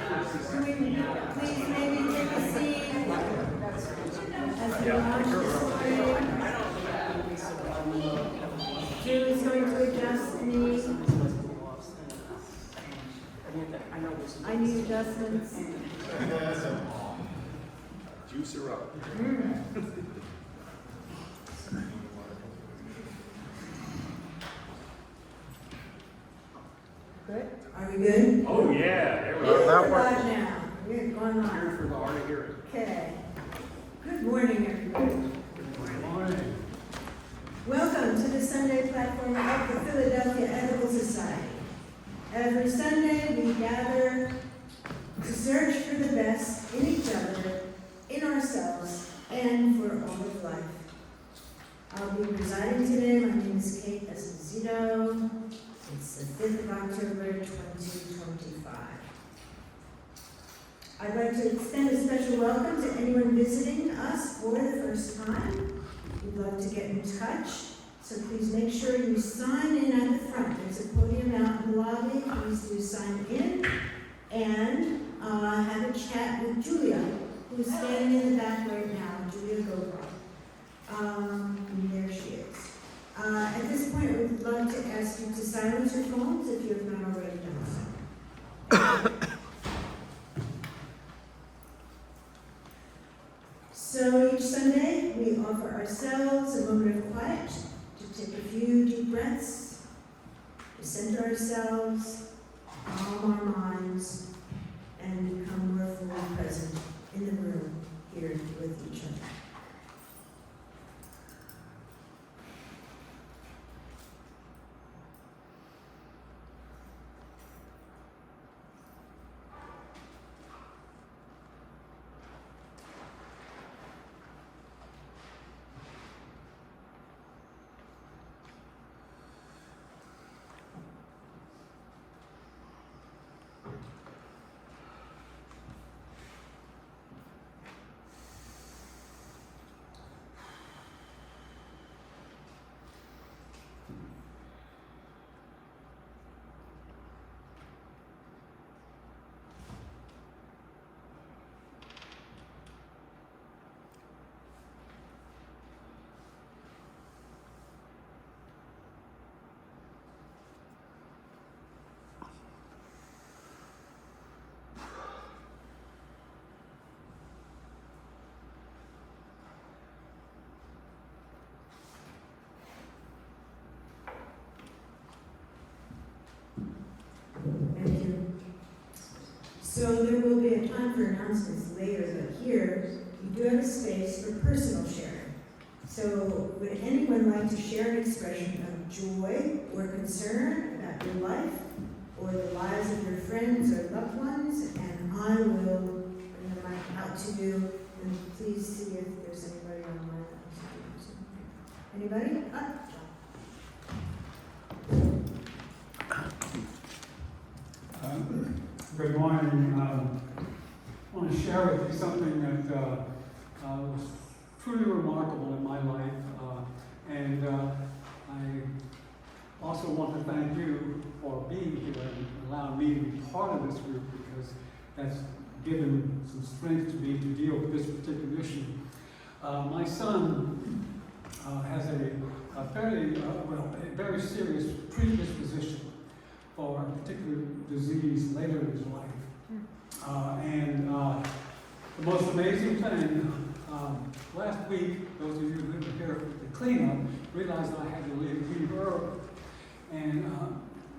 Please maybe take a seat as we launch this morning. Julie's going to adjust me. I need adjustments. Juice her up. Good? Are we good? Oh yeah, there we We're go. live now. We're going Here on. for the hard of hearing. Okay. Good morning, everybody. Good morning. Welcome to the Sunday platform of the Philadelphia Ethical Society. Every Sunday we gather to search for the best in each other, in ourselves, and for all of life. I'll be presiding today. My name is Kate Esposito. It's the 5th of October, 2025. I'd like to extend a special welcome to anyone visiting us for the first time. We'd love to get in touch, so please make sure you sign in at the front. There's a podium out in the lobby. Please do sign in and have a chat with Julia, who's standing in the back right now, Julia Gopal. And there she is. At this point, we'd love to ask you to silence your phones if you have not already done so. So each Sunday, we offer ourselves a moment of quiet to take a few deep breaths, to center ourselves, calm our minds, and become more fully present in the room here with each other. Thank you. So there will be a time for announcements later, but here we do have a space for personal sharing. So would anyone like to share an expression of joy or concern about your life or the lives of your friends or loved ones? And I will bring the mic out to you, and please see if there's anybody online that wants to do something. Anybody? Good morning. I want to share with you something that was truly remarkable in my life. And I also want to thank you for being here and allowing me to be part of this group, because that's given some strength to me to deal with this particular issue. My son has a very serious predisposition for a particular disease later in his life. The most amazing thing, last week, those of you who were here for the cleanup realized I had to leave early. And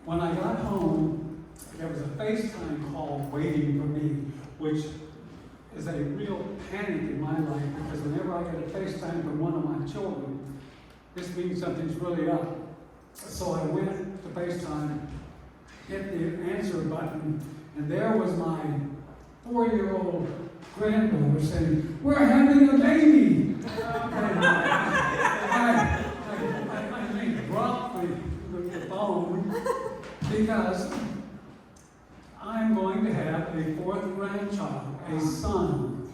when I got home, there was a FaceTime call waiting for me, which is a real panic in my life, because whenever I get a FaceTime from one of my children, this means something's really up. So I went to FaceTime, hit the answer button, and there was my 4-year-old granddaughter saying, "We're having a baby!" I dropped the phone, because I'm going to have a 4th grandchild, a son.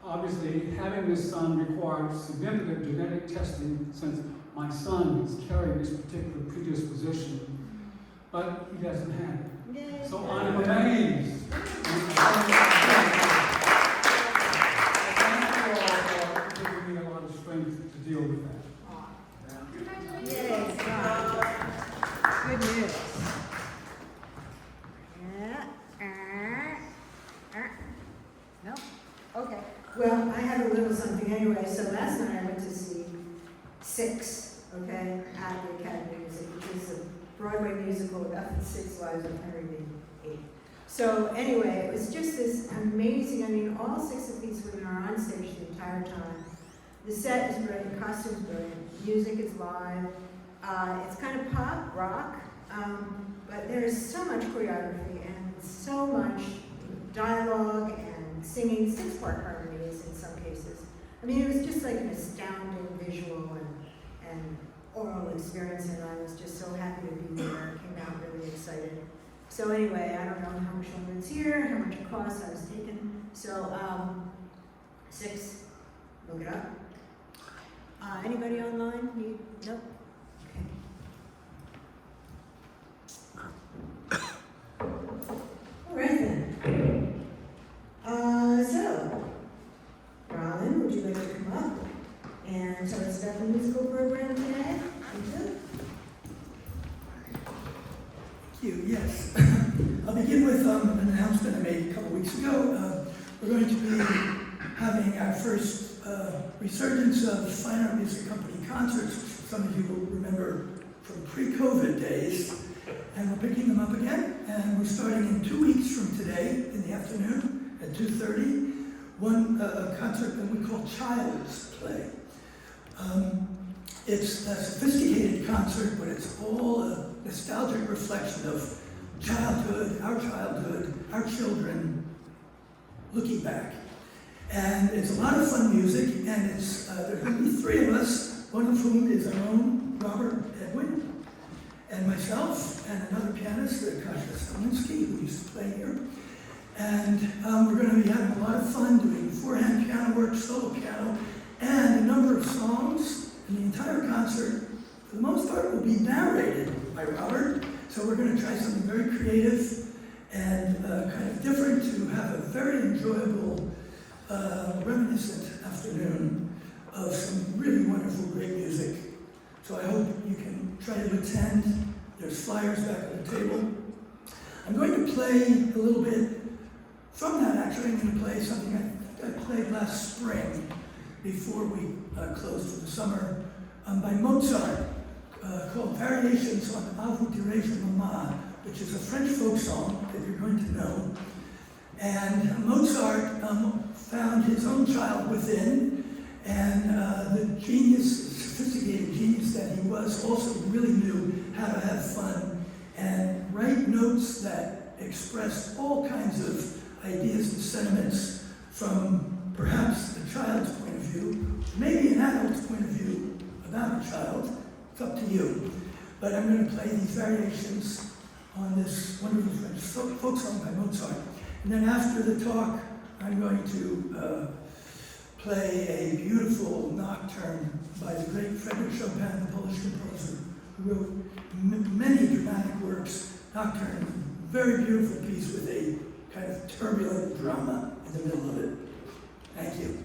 Obviously, having this son required significant genetic testing, since my son is carrying this particular predisposition, but he doesn't have it. Yay. So I'm amazed. Thank you all for giving me a lot of strength to deal with that. Yes, God. Good news. No? Okay. Well, I have a little something anyway. So last night I went to see Six, okay, at the Academy Music, which is a Broadway musical about the 6 lives of Henry VIII. So anyway, it was just this amazing, I mean, all 6 of these women are on stage the entire time. The set is brilliant, the costume's brilliant, music is live. It's kind of pop, rock, but there's so much choreography and so much dialogue and singing, 6-part harmonies in some cases. I mean, it was just like an astounding visual and oral experience, and I was just so happy to be there. I came out really excited. So anyway, I don't know how much longer it's here, how much it costs, I was taken. So, 6, look it up. Anybody online need? Nope. Okay. All right then. So, Robin, would you like to come up and tell us about the musical program today? Thank you. Thank you, yes. I'll begin with an announcement I made a couple weeks ago. We're going to be having our first resurgence of Fine Art Music Company concerts, which some of you will remember from pre-COVID days. And we're picking them up again, and we're starting in 2 weeks from today in the afternoon at 2:30. A concert that we call Child's Play. It's a sophisticated concert, but it's all a nostalgic reflection of childhood, our children, looking back. And it's a lot of fun music, and it's there's going to be 3 of us, one of whom is our own Robert Edwin, and myself, and another pianist, Kasia Stolinsky, who used to play here. And we're going to be having a lot of fun doing forehand piano work, solo piano, and a number of songs. And the entire concert, for the most part, will be narrated by Robert. So we're going to try something very creative and kind of different to have a very enjoyable, reminiscent afternoon of some really wonderful, great music. So I hope you can try to attend. There's flyers back on the table. I'm going to play a little bit from that. Actually, I'm going to play something I played last spring before we closed for the summer by Mozart called Variations on A vous dirai-je maman, which is a French folk song that you're going to know. And Mozart found his own child within, and the genius, sophisticated genius that he was, also really knew how to have fun and write notes that expressed all kinds of ideas and sentiments from perhaps a child's point of view, maybe an adult's point of view about a child. It's up to you. But I'm going to play these variations on this wonderful French folk song by Mozart. And then after the talk, I'm going to play a beautiful nocturne by the great Frédéric Chopin, the Polish composer, who wrote many dramatic works. Nocturne, very beautiful piece with a kind of turbulent drama in the middle of it. Thank you.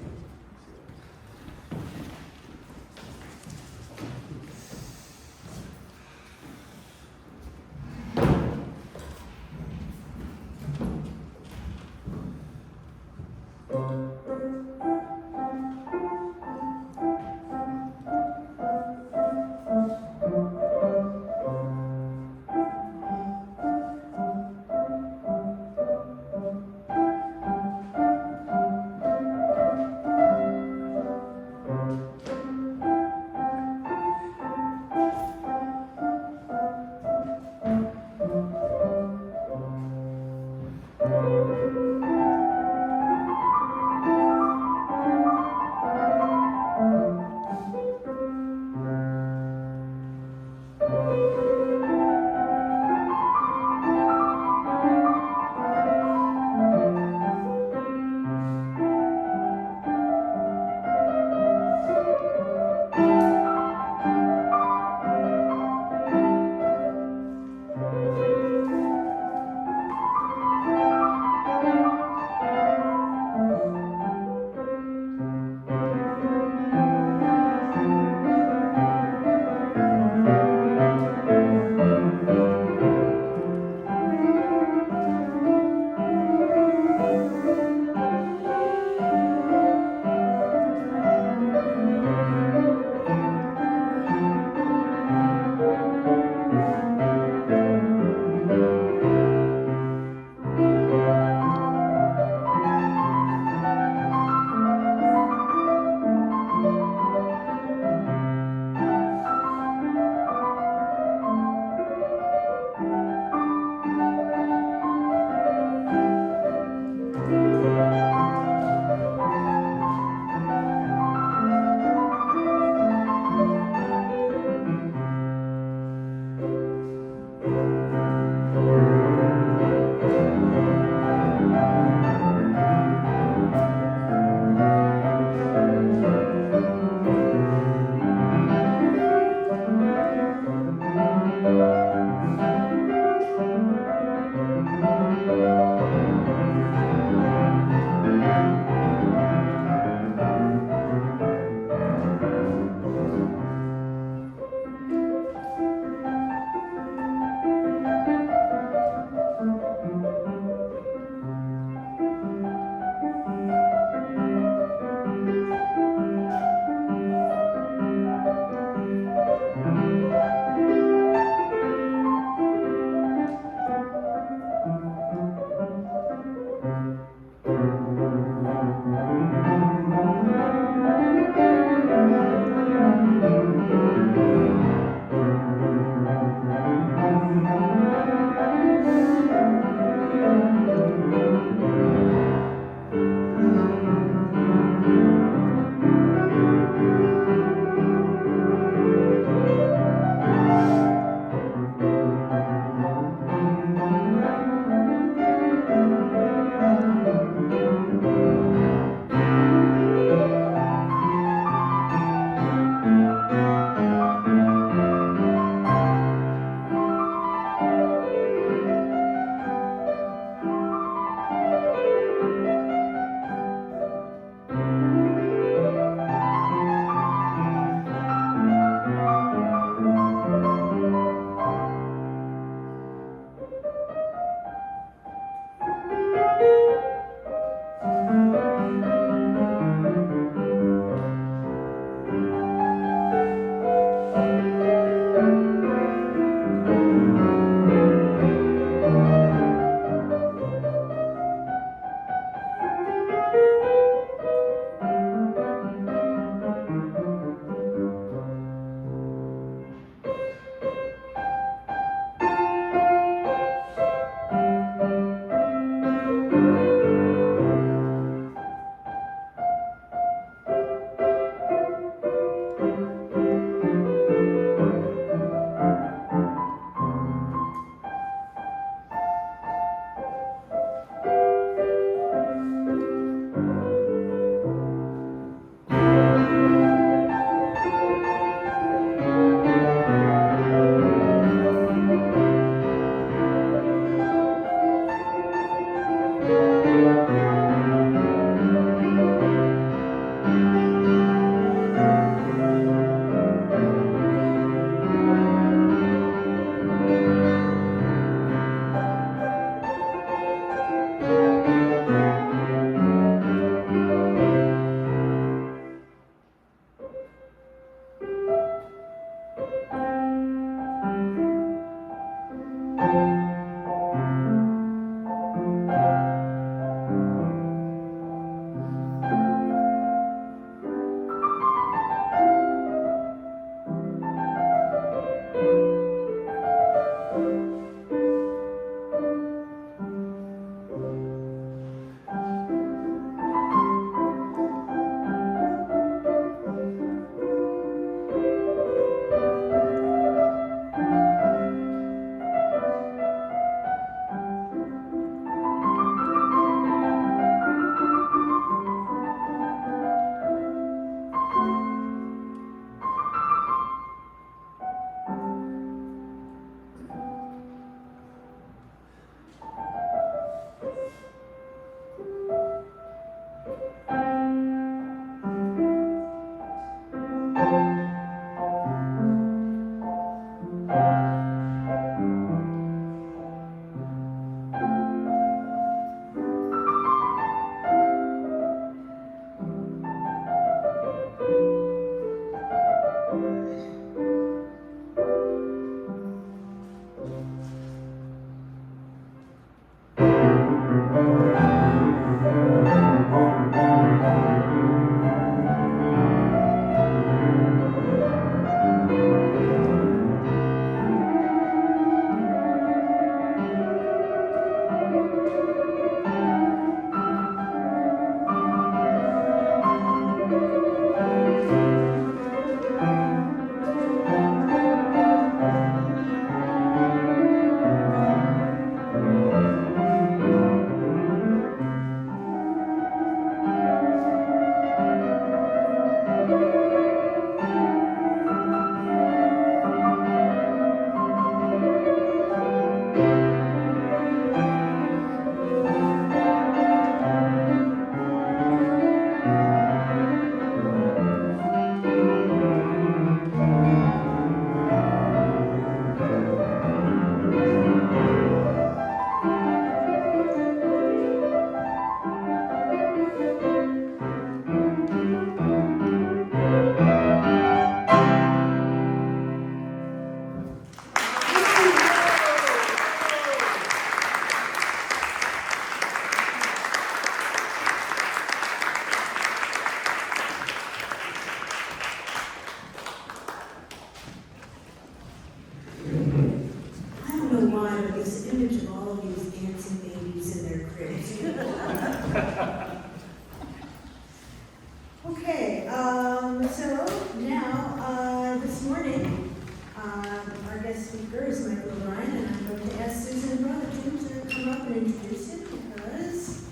So now, this morning, our guest speaker is Michael O'Brien, and I'm going to ask Susan Brotherton to come up and introduce him because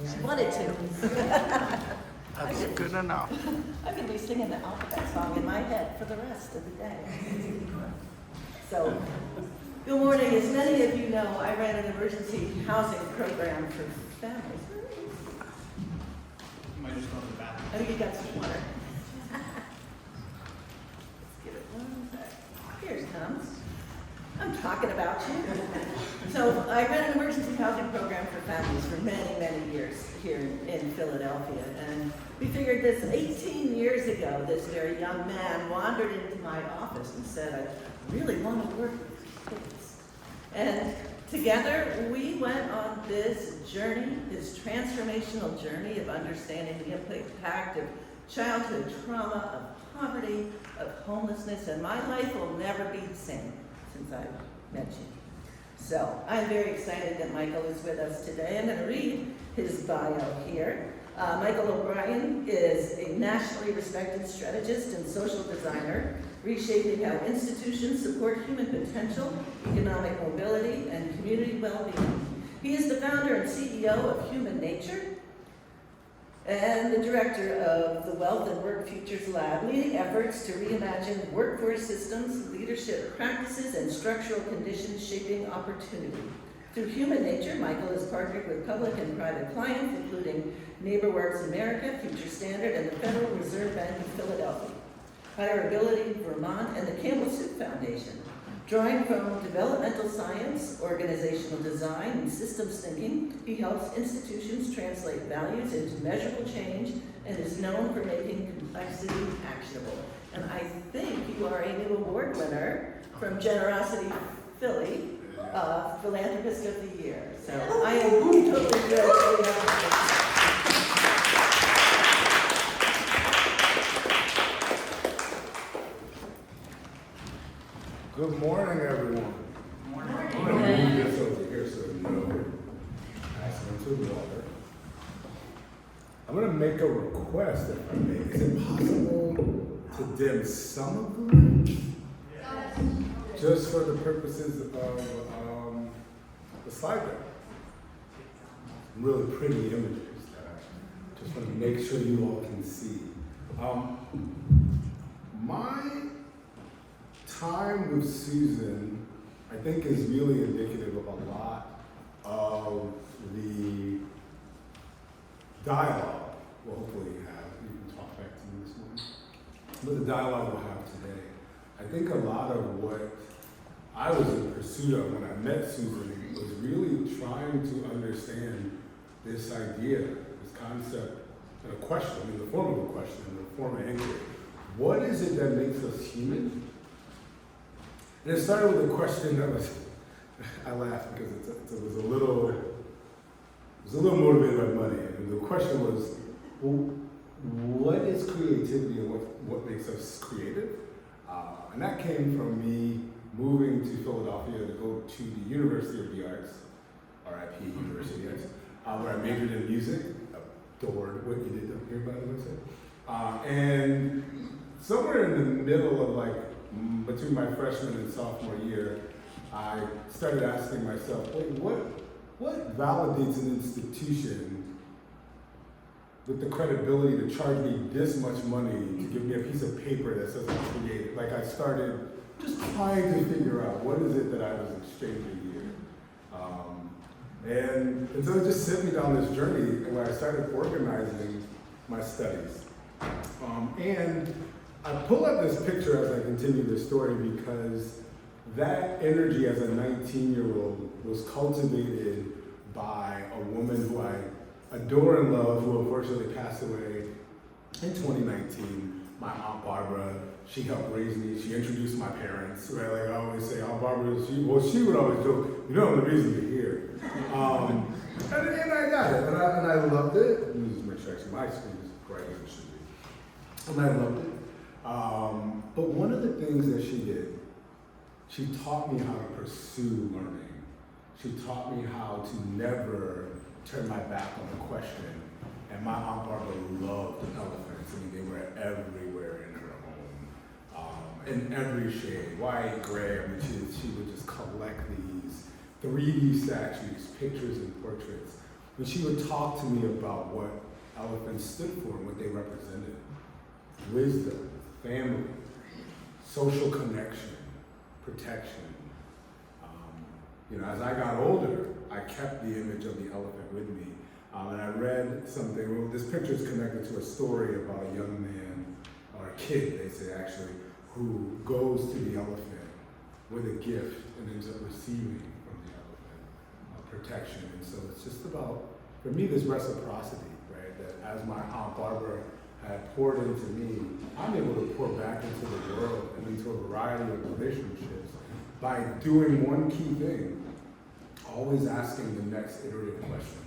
She wanted to. That's good enough. I could be singing the alphabet song in my head for the rest of the day. So, good morning. As many of you know, I ran an emergency housing program for families. You might just go to the bathroom. I think you got some water. Let's give it one sec. Here it comes. I'm talking about you. So I ran an emergency housing program for families for many, many years here in Philadelphia. And we figured this 18 years ago, this very young man wandered into my office and said, I really want to work with kids. And together we went on this journey, this transformational journey of understanding the impact of childhood trauma, of poverty, of homelessness, and my life will never be the same since I met you. So I'm very excited that Michael is with us today. I'm going to read his bio here. Michael O'Brien is a nationally respected strategist and social designer, reshaping how institutions support human potential, economic mobility, and community well-being. He is the founder and CEO of Humanature and the director of the Wealth and Work Futures Lab, leading efforts to reimagine workforce systems, leadership practices, and structural conditions shaping opportunity. Through Humanature, Michael has partnered with public and private clients, including NeighborWorks America, Future Standard, and the Federal Reserve Bank of Philadelphia, HireAbility Vermont, and the Campbell Soup Foundation. Drawing from developmental science, organizational design, and systems thinking, he helps institutions translate values into measurable change and is known for making complexity actionable. And I think you are a new award winner from Generosity Philly, Philanthropist of the Year. So I am totally thrilled. Good morning, everyone. Good morning. I'm going to move this over here so no accidents with water. I'm going to make a request, if I may. Is it possible to dim some of the lights? Yes. Just for the purposes of the slide deck. Some really pretty images that I just want to make sure you all can see. My time with Susan, I think, is really indicative of a lot of the dialogue we'll hopefully have. You can talk back to me this morning. But the dialogue we'll have today. I think a lot of what I was in pursuit of when I met Susan was really trying to understand this idea, this concept, and a question, in the form of a question, in the form of inquiry. What is it that makes us human? And it started with a question that was, I laughed because it was a little motivated by money. And the question was, well, what is creativity and what makes us creative? And that came from me moving to Philadelphia to go to the University of the Arts, RIP University of the Arts, where I majored in music. Adored what you did up here, by the way. And somewhere in the middle of between my freshman and sophomore year, I started asking myself, what validates an institution with the credibility to charge me this much money to give me a piece of paper that says I'm creative? Like, I started just trying to figure out what is it that I was exchanging here. And so it just sent me down this journey where I started organizing my studies. And I pull up this picture as I continue this story because that energy as a 19-year-old was cultivated by a woman who I adore and love, who unfortunately passed away in 2019, my Aunt Barbara. She helped raise me. She introduced my parents. Right? Like I always say, Aunt Barbara, she would always joke, you know I'm the reason you're here. And I got it, and I loved it. Let me just make sure actually my screen is bright as it should be. And I loved it. But one of the things that she did, she taught me how to pursue learning. She taught me how to never turn my back on the question And my Aunt Barbara loved elephants. I mean, they were everywhere in her home, in every shade, white, gray. I mean, she would just collect these 3D statues, pictures and portraits. And she would talk to me about what elephants stood for and what they represented. Wisdom, family, social connection, protection. As I got older, I kept the image of the elephant with me. And I read something, well, this picture is connected to a story about a young man, or a kid, they say actually, who goes to the elephant with a gift and ends up receiving from the elephant protection. And so it's just about, for me, this reciprocity, right? That as my Aunt Barbara had poured into me, I'm able to pour back into the world and into a variety of relationships by doing one key thing, always asking the next iterative question.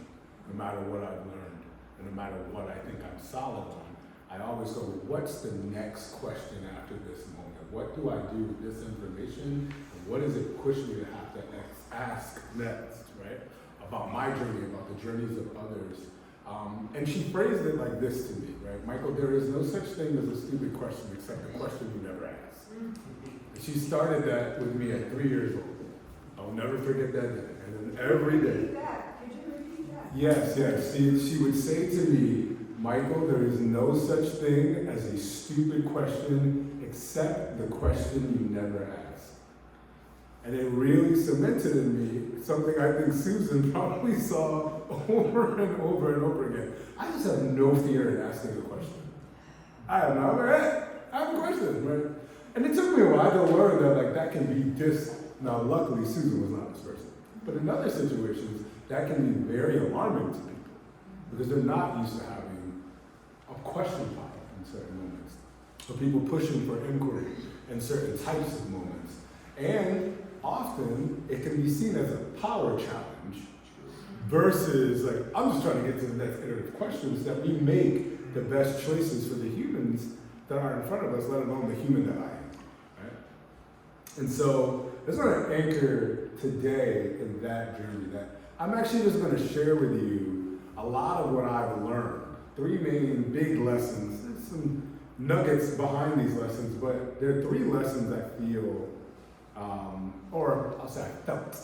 No matter what I've learned, and no matter what I think I'm solid on, I always go, what's the next question after this moment? What do I do with this information? And what does it push me to have to ask next, right? About my journey, about the journeys of others. And she phrased it like this to me, right? Michael, there is no such thing as a stupid question except a question you never ask. And she started that with me at 3 years old. I'll never forget that day. And then every day. Yes. She would say to me, Michael, there is no such thing as a stupid question except the question you never ask. And it really cemented in me something I think Susan probably saw over and over and over again. I just have no fear in asking a question. I have a question, right? And it took me a while to learn that that can be now luckily Susan was not this person. But in other situations, that can be very alarming to people because they're not used to having a question pop up in certain moments. Or people pushing for inquiry in certain types of moments. And often it can be seen as a power challenge versus I'm just trying to get to the next iterative questions that we make the best choices for the humans that are in front of us, let alone the human that I am, right? And so I just want to anchor today in that journey that I'm actually just going to share with you a lot of what I've learned. 3 main big lessons. There's some nuggets behind these lessons, but there are 3 lessons I feel, or I'll say I felt,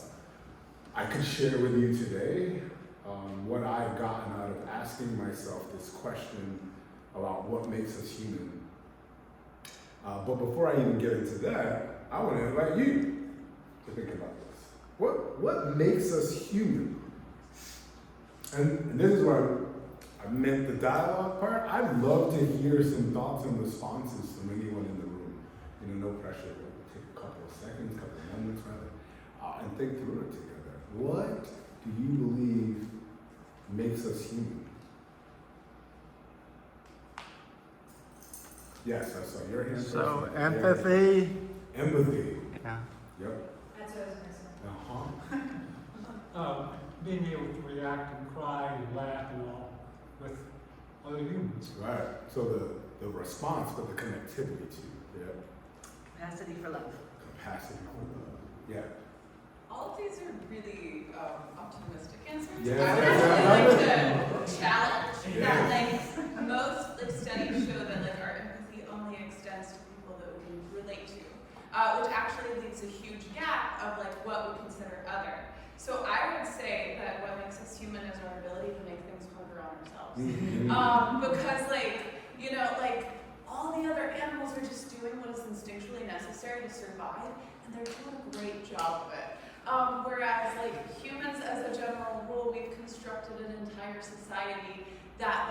I could share with you today. What I've gotten out of asking myself this question about what makes us human. But before I even get into that, I want to invite you to think about this. What makes us human? And this is where I meant the dialogue part. I'd love to hear some thoughts and responses from anyone in the room. No pressure. We'll take a couple of seconds, couple of moments rather, and think through it together. What do you believe makes us human? Yes, I saw your hand. So first. empathy. Yeah. Empathy. Yeah. Yep. That's what I was missing. Being able to react and cry and laugh and all with other humans. Right. So the response, but the connectivity too. Yeah. Capacity for love. Capacity for love. Yeah. All of these are really optimistic answers. Yes, I would yes, actually like to challenge Yes. that most studies show that our empathy only extends to people that we relate to, which actually leaves a huge gap of what we consider other. So I would say that what makes us human is our ability to make things harder on ourselves. Because all the other animals are just doing what is instinctually necessary to survive, and they're doing a great job of it. Whereas humans, as a general rule, we've constructed an entire society that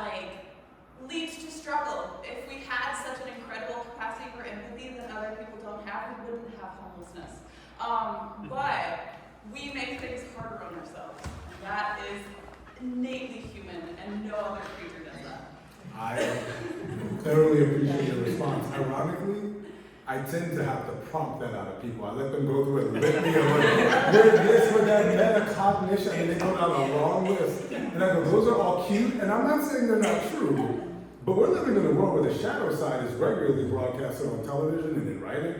leads to struggle. If we had such an incredible capacity for empathy that other people don't have, we wouldn't have homelessness. But we make things harder on ourselves. And that is innately human, and no other creature does that. I thoroughly appreciate your response. Ironically, I tend to have to prompt that out of people. I let them go through a litany of we're this, we're that, metacognition, and they go down a long list. And I go, those are all cute, and I'm not saying they're not true, but we're living in a world where the shadow side is regularly broadcasted on television and in writing.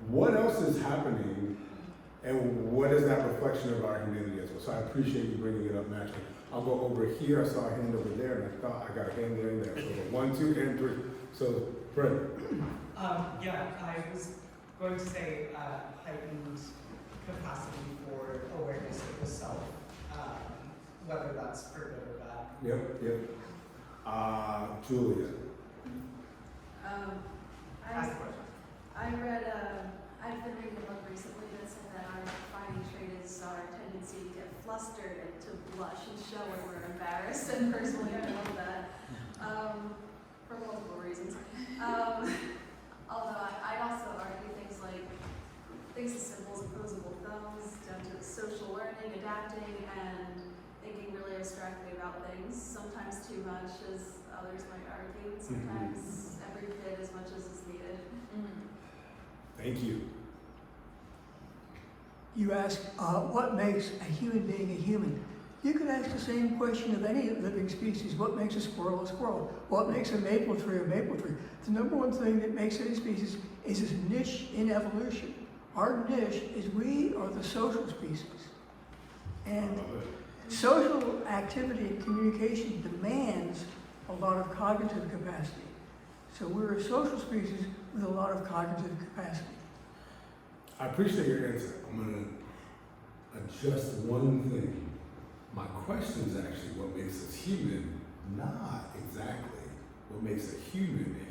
What else is happening, and what is that reflection of our humanity as well? So I appreciate you bringing it up naturally. I'll go over here. I saw a hand over there, and I thought I got a hand there and there. So 1, 2, and 3. So, Brent. Yeah, I was going to say heightened capacity for awareness of the self, whether that's for good or bad. Yep. Julia. Ask the question. I've been reading a book recently that said that our defining trait is our tendency to get flustered and to blush and show when we're embarrassed, and personally I love that, for multiple reasons. Although I'd also argue things like, things as simple as opposable thumbs, down to social learning, adapting, and thinking really abstractly about things, sometimes too much, as others might argue, sometimes every bit as much as is needed. Thank you. You ask, what makes a human being a human? You could ask the same question of any living species. What makes a squirrel a squirrel? What makes a maple tree a maple tree? The number one thing that makes any species is its niche in evolution. Our niche is we are the social species. And social activity and communication demands a lot of cognitive capacity. So we're a social species with a lot of cognitive capacity. I appreciate your answer. I'm going to adjust one thing. My question is actually what makes us human, not exactly what makes a human a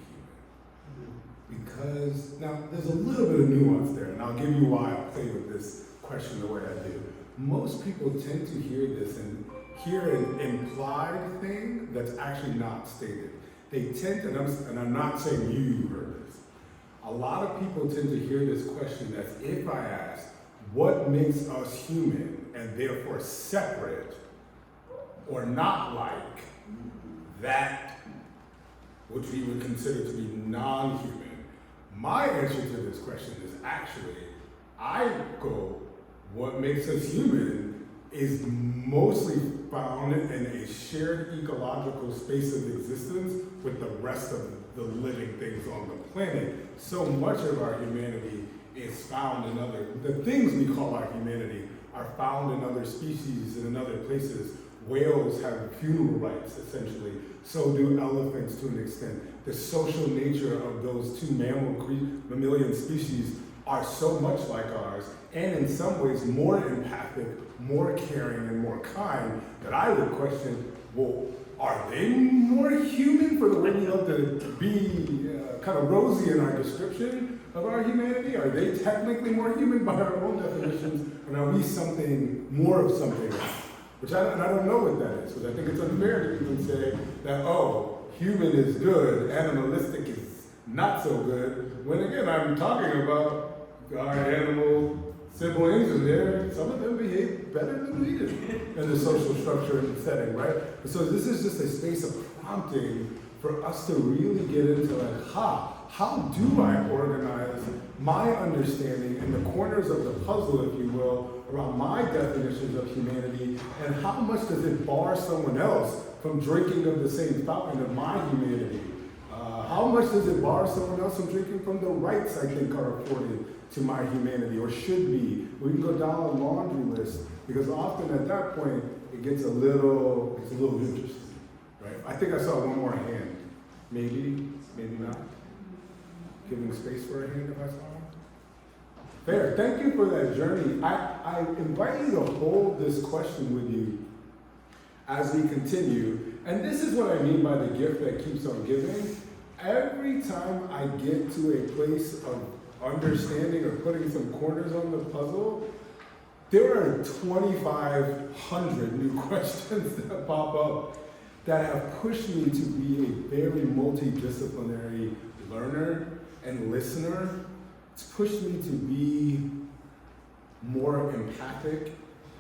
human. Because, now, there's a little bit of nuance there, and I'll give you why I'll play with this question the way I do. Most people tend to hear this and hear an implied thing that's actually not stated. They tend to, and I'm not saying you heard this, a lot of people tend to hear this question as if I ask, what makes us human and therefore separate or not like that which we would consider to be non-human? My answer to this question is actually, I go, what makes us human is mostly found in a shared ecological space of existence with the rest of the living things on the planet. So much of our humanity is found in the things we call our humanity are found in other species and in other places. Whales have funeral rites, essentially. So do elephants to an extent. The social nature of those two mammalian species are so much like ours, and in some ways more empathic, more caring, and more kind, that I would question, well, are they more human for the way we love to be kind of rosy in our description of our humanity? Are they technically more human by our own definitions, and are we something more of something else? Which I don't know what that is, because I think it's unfair to even say that, oh, human is good, animalistic is not so good, when again, I'm talking about our animal siblings, and some of them behave better than we do in the social structure and setting, right? And so this is just a space of prompting for us to really get into like, how do I organize my understanding in the corners of the puzzle, if you will, around my definitions of humanity, and how much does it bar someone else from drinking of the same fountain of my humanity? How much does it bar someone else from drinking from the rights I think are afforded to my humanity, or should be? We can go down a laundry list, because often at that point, it gets a little interesting, right? I think I saw one more hand. Maybe not. Giving space for a hand if I saw one. Fair, thank you for that journey. I invite you to hold this question with you as we continue. And this is what I mean by the gift that keeps on giving. Every time I get to a place of understanding or putting some corners on the puzzle, there are 2,500 new questions that pop up that have pushed me to be a very multidisciplinary learner and listener. It's pushed me to be more empathic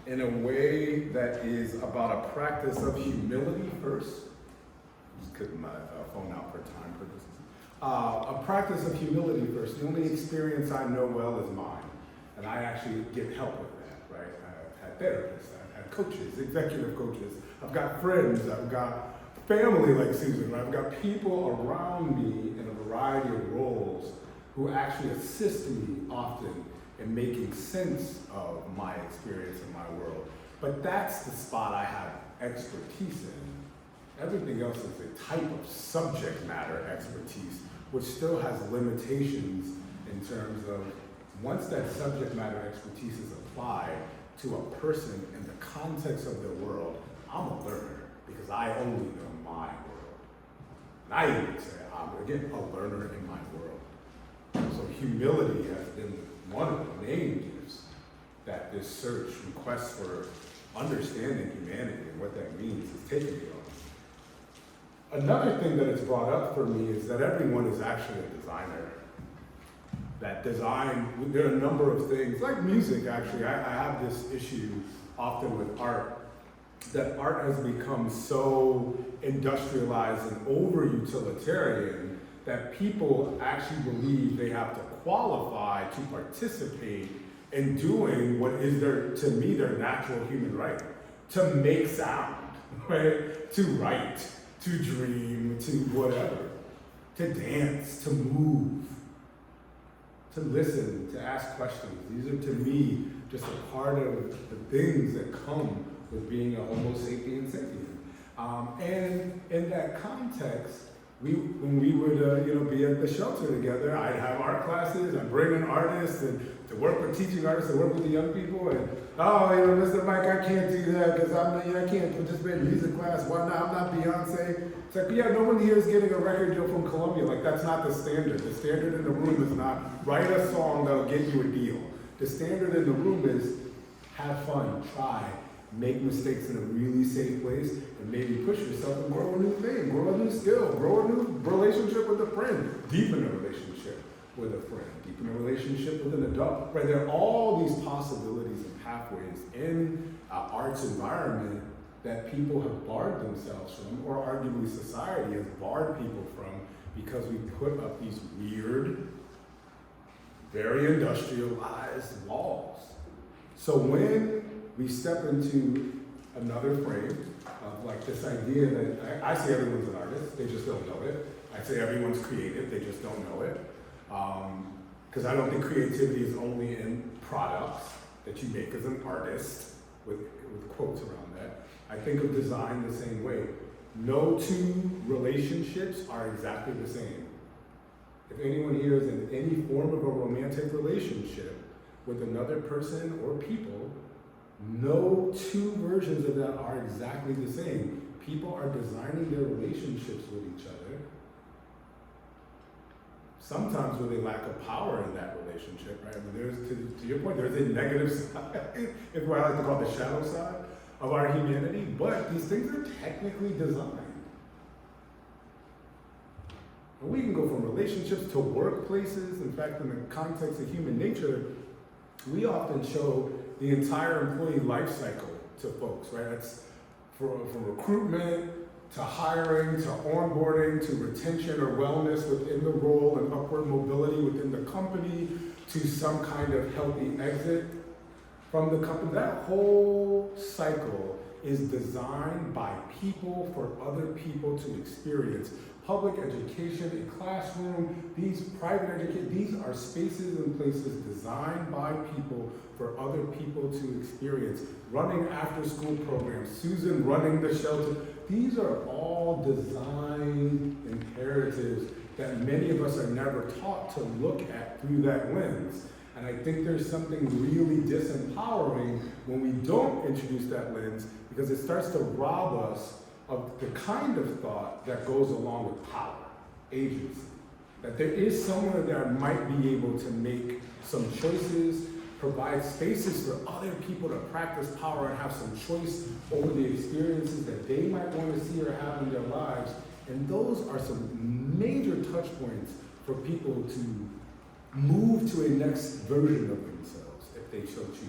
in a way that is about a practice of humility first. Just cutting my phone out for time purposes. A practice of humility first. The only experience I know well is mine, and I actually get help with that, right? I've had therapists, I've had coaches, executive coaches, I've got friends, I've got family like Susan, right? I've got people around me in a variety of roles who actually assist me often in making sense of my experience in my world. But that's the spot I have expertise in. Everything else is a type of subject matter expertise, which still has limitations in terms of once that subject matter expertise is applied to a person in the context of their world, I'm a learner because I only know my world. And I even say I'm, again, a learner in my world. So humility has been one of the main gifts that this search, request for understanding humanity and what that means, is taking me on. Another thing that it's brought up for me is that everyone is actually a designer. That design, there are a number of things, like music actually, I have this issue often with art, that art has become so industrialized and over-utilitarian that people actually believe they have to qualify to participate in doing what is to me, their natural human right. To make sound, right? To write, to dream, to whatever. To dance, to move, to listen, to ask questions. These are, to me, just a part of the things that come with being a Homo sapien sapien. And in that context, when we would be at the shelter together, I'd have art classes, I'd bring in artists and to work with teaching artists, to work with the young people, and Mr. Mike, I can't do that because I can't participate in music class. Why not? I'm not Beyonce. It's like, yeah, no one here is getting a record deal from Columbia. Like, that's not the standard. The standard in the room is not write a song that'll get you a deal. The standard in the room is have fun, try, make mistakes in a really safe place, and maybe push yourself and grow a new thing, grow a new skill, grow a new relationship with a friend, deepen a relationship with a friend, deepen a relationship with an adult. Right? There are all these possibilities and pathways in arts environment that people have barred themselves from, or arguably society has barred people from, because we put up these weird, very industrialized walls. So when we step into another frame of like this idea that I say everyone's an artist, they just don't know it. I say everyone's creative, they just don't know it. Because I don't think creativity is only in products that you make as an artist, with quotes around that. I think of design the same way. No two relationships are exactly the same. If anyone here is in any form of a romantic relationship with another person or people, no two versions of that are exactly the same. People are designing their relationships with each other. Sometimes when they lack of power in that relationship, right? I mean, there's, to your point, there's a negative side, if what I like to call the shadow side of our humanity, but these things are technically designed. And we can go from relationships to workplaces. In fact, in the context of human nature, we often show the entire employee life cycle to folks, right? That's from recruitment to hiring to onboarding to retention or wellness within the role and upward mobility within the company to some kind of healthy exit from the company. That whole cycle is designed by people for other people to experience. Public education, a classroom, these private education, these are spaces and places designed by people for other people to experience. Running after school programs, Susan running the shelter, these are all design imperatives that many of us are never taught to look at through that lens. And I think there's something really disempowering when we don't introduce that lens, because it starts to rob us of the kind of thought that goes along with power, agency. That there is someone that might be able to make some choices, provide spaces for other people to practice power and have some choice over the experiences that they might want to see or have in their lives. And those are some major touch points for people to move to a next version of themselves, if they so choose to.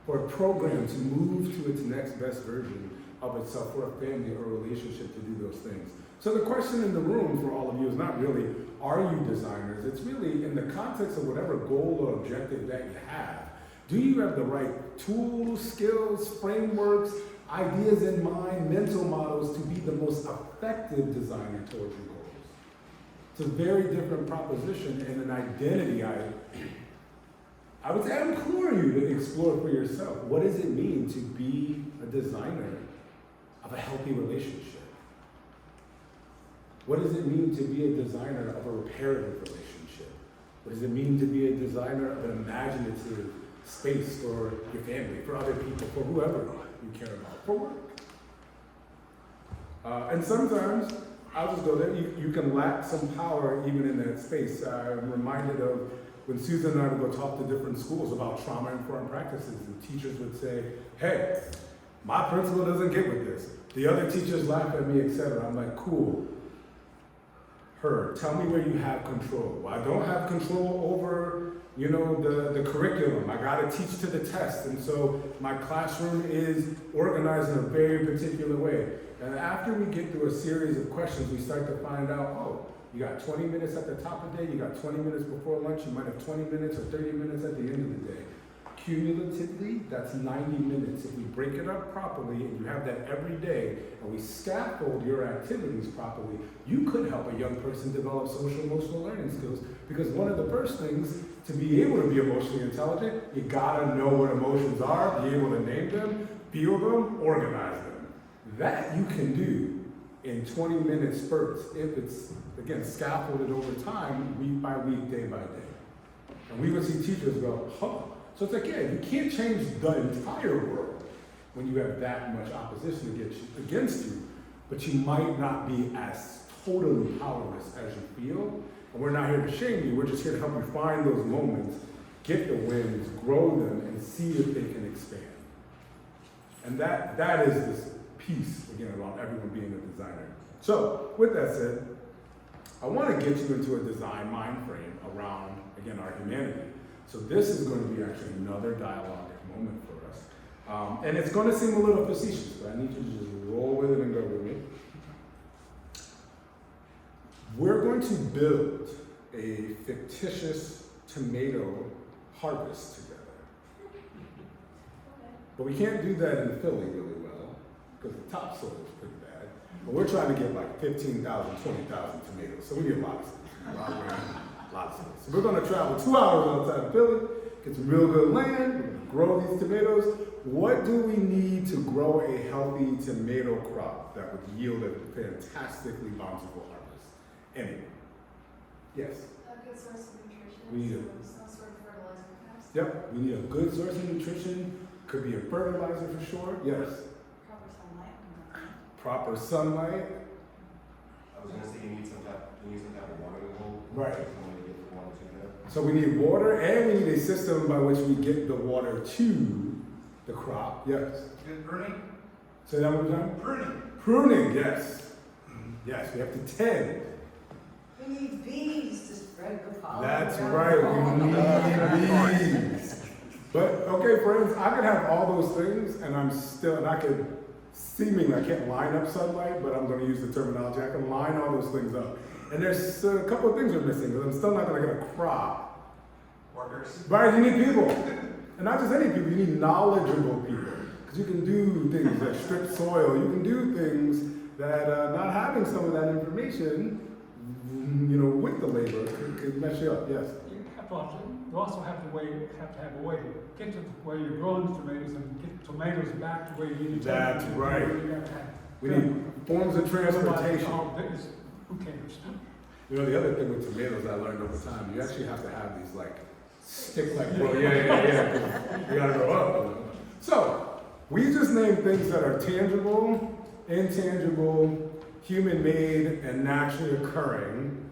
For a program to move to its next best version of itself, for a family or a relationship to do those things. So the question in the room for all of you is not really, are you designers? It's really in the context of whatever goal or objective that you have. Do you have the right tools, skills, frameworks, ideas in mind, mental models to be the most effective designer towards your goals? It's a very different proposition and an identity I would say I implore you to explore for yourself. What does it mean to be a designer of a healthy relationship? What does it mean to be a designer of a reparative relationship? What does it mean to be a designer of an imaginative space for your family, for other people, for whoever you care about, for work? And sometimes, I'll just go there, you can lack some power even in that space. I'm reminded of when Susan and I would go talk to different schools about trauma-informed practices, and teachers would say, hey, my principal doesn't get with this. The other teachers laugh at me, etc. I'm like, cool. Tell me where you have control. Well, I don't have control over, the curriculum. I gotta teach to the test. And so my classroom is organized in a very particular way. And after we get through a series of questions, we start to find out, oh, you got 20 minutes at the top of the day, you got 20 minutes before lunch, you might have 20 minutes or 30 minutes at the end of the day. Cumulatively, that's 90 minutes. If we break it up properly and you have that every day and we scaffold your activities properly, you could help a young person develop social emotional learning skills, because one of the first things to be able to be emotionally intelligent, you gotta know what emotions are, be able to name them, feel them, organize them. That you can do in 20-minute spurts if it's, again, scaffolded over time, week by week, day by day. And we would see teachers go, huh. So it's like, yeah, you can't change the entire world when you have that much opposition against you, but you might not be as totally powerless as you feel. And we're not here to shame you, we're just here to help you find those moments, get the wins, grow them, and see if they can expand. And that is this piece, again, around everyone being a designer. So, with that said, I want to get you into a design mind frame around, again, our humanity. So this is going to be actually another dialogue moment for us. And it's going to seem a little facetious, but I need you to just roll with it and go with me. We're going to build a fictitious tomato harvest together. But we can't do that in Philly really well, because the topsoil is pretty bad. But we're trying to get like 15,000, 20,000 tomatoes. So we need a lot of stuff. Lots of it. So we're going to travel 2 hours outside of Philly, get some real good land, we're going to grow these tomatoes. What do we need to grow a healthy tomato crop that would yield a fantastically bountiful harvest? Anyway. Yes? A good source of nutrition. We need some sort of fertilizer perhaps. Yep, we need a good source of nutrition. Could be a fertilizer for sure. Yes? Proper sunlight. Proper sunlight. I was gonna say you need some type of watering hole. Right. Somewhere to get the water to there. So we need water, and we need a system by which we get the water to the crop. Yes. Good pruning? Say that one more time. Pruning. Pruning, yes. Yes, we have to tend. We need bees to spread the pollen. That's around right, the we need bees. But, okay, friends, I could have all those things, and I could seemingly, I can't line up sunlight, but I'm going to use the terminology. I can line all those things up. And there's a couple of things we're missing, because I'm still not going to get a crop. Workers. Right, you need people. And not just any people, you need knowledgeable people. Because you can do things like strip soil, you can do things that not having some of that information, with the labor could mess you up, yes. You also have to have a way to get to where you're growing the tomatoes and get tomatoes back to where you need to. That's right. You have to have We need forms of transportation. Who cares? The other thing with tomatoes I learned over time, you actually have to have these stick yeah. You gotta grow up. So, we just named things that are tangible, intangible, human-made, and naturally occurring.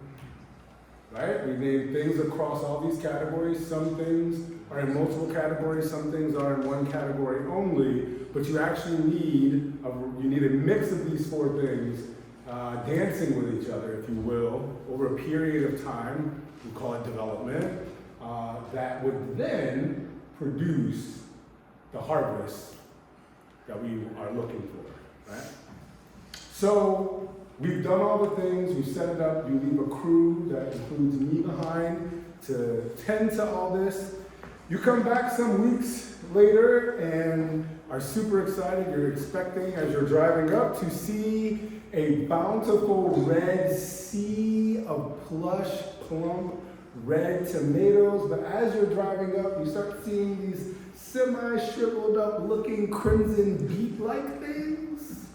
Right? We named things across all these categories. Some things are in multiple categories, some things are in one category only, but you actually need a mix of these four things dancing with each other, if you will, over a period of time. We call it development. That would then produce the harvest that we are looking for, right? So we've done all the things, we've set it up, you leave a crew that includes me behind to tend to all this. You come back some weeks later and are super excited, you're expecting as you're driving up to see a bountiful red sea of plush, plump, red tomatoes, but as you're driving up, you start seeing these semi-shriveled up looking crimson beet-like things.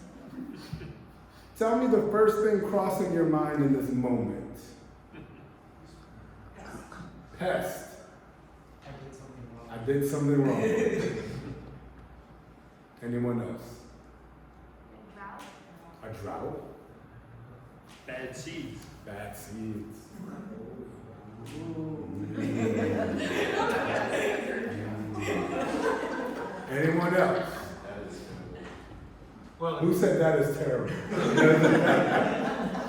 Tell me the first thing crossing your mind in this moment. Pest. I did something wrong. Anyone else? A drought? Bad seeds. Bad seeds. Anyone else? Well, Who said that is terrible?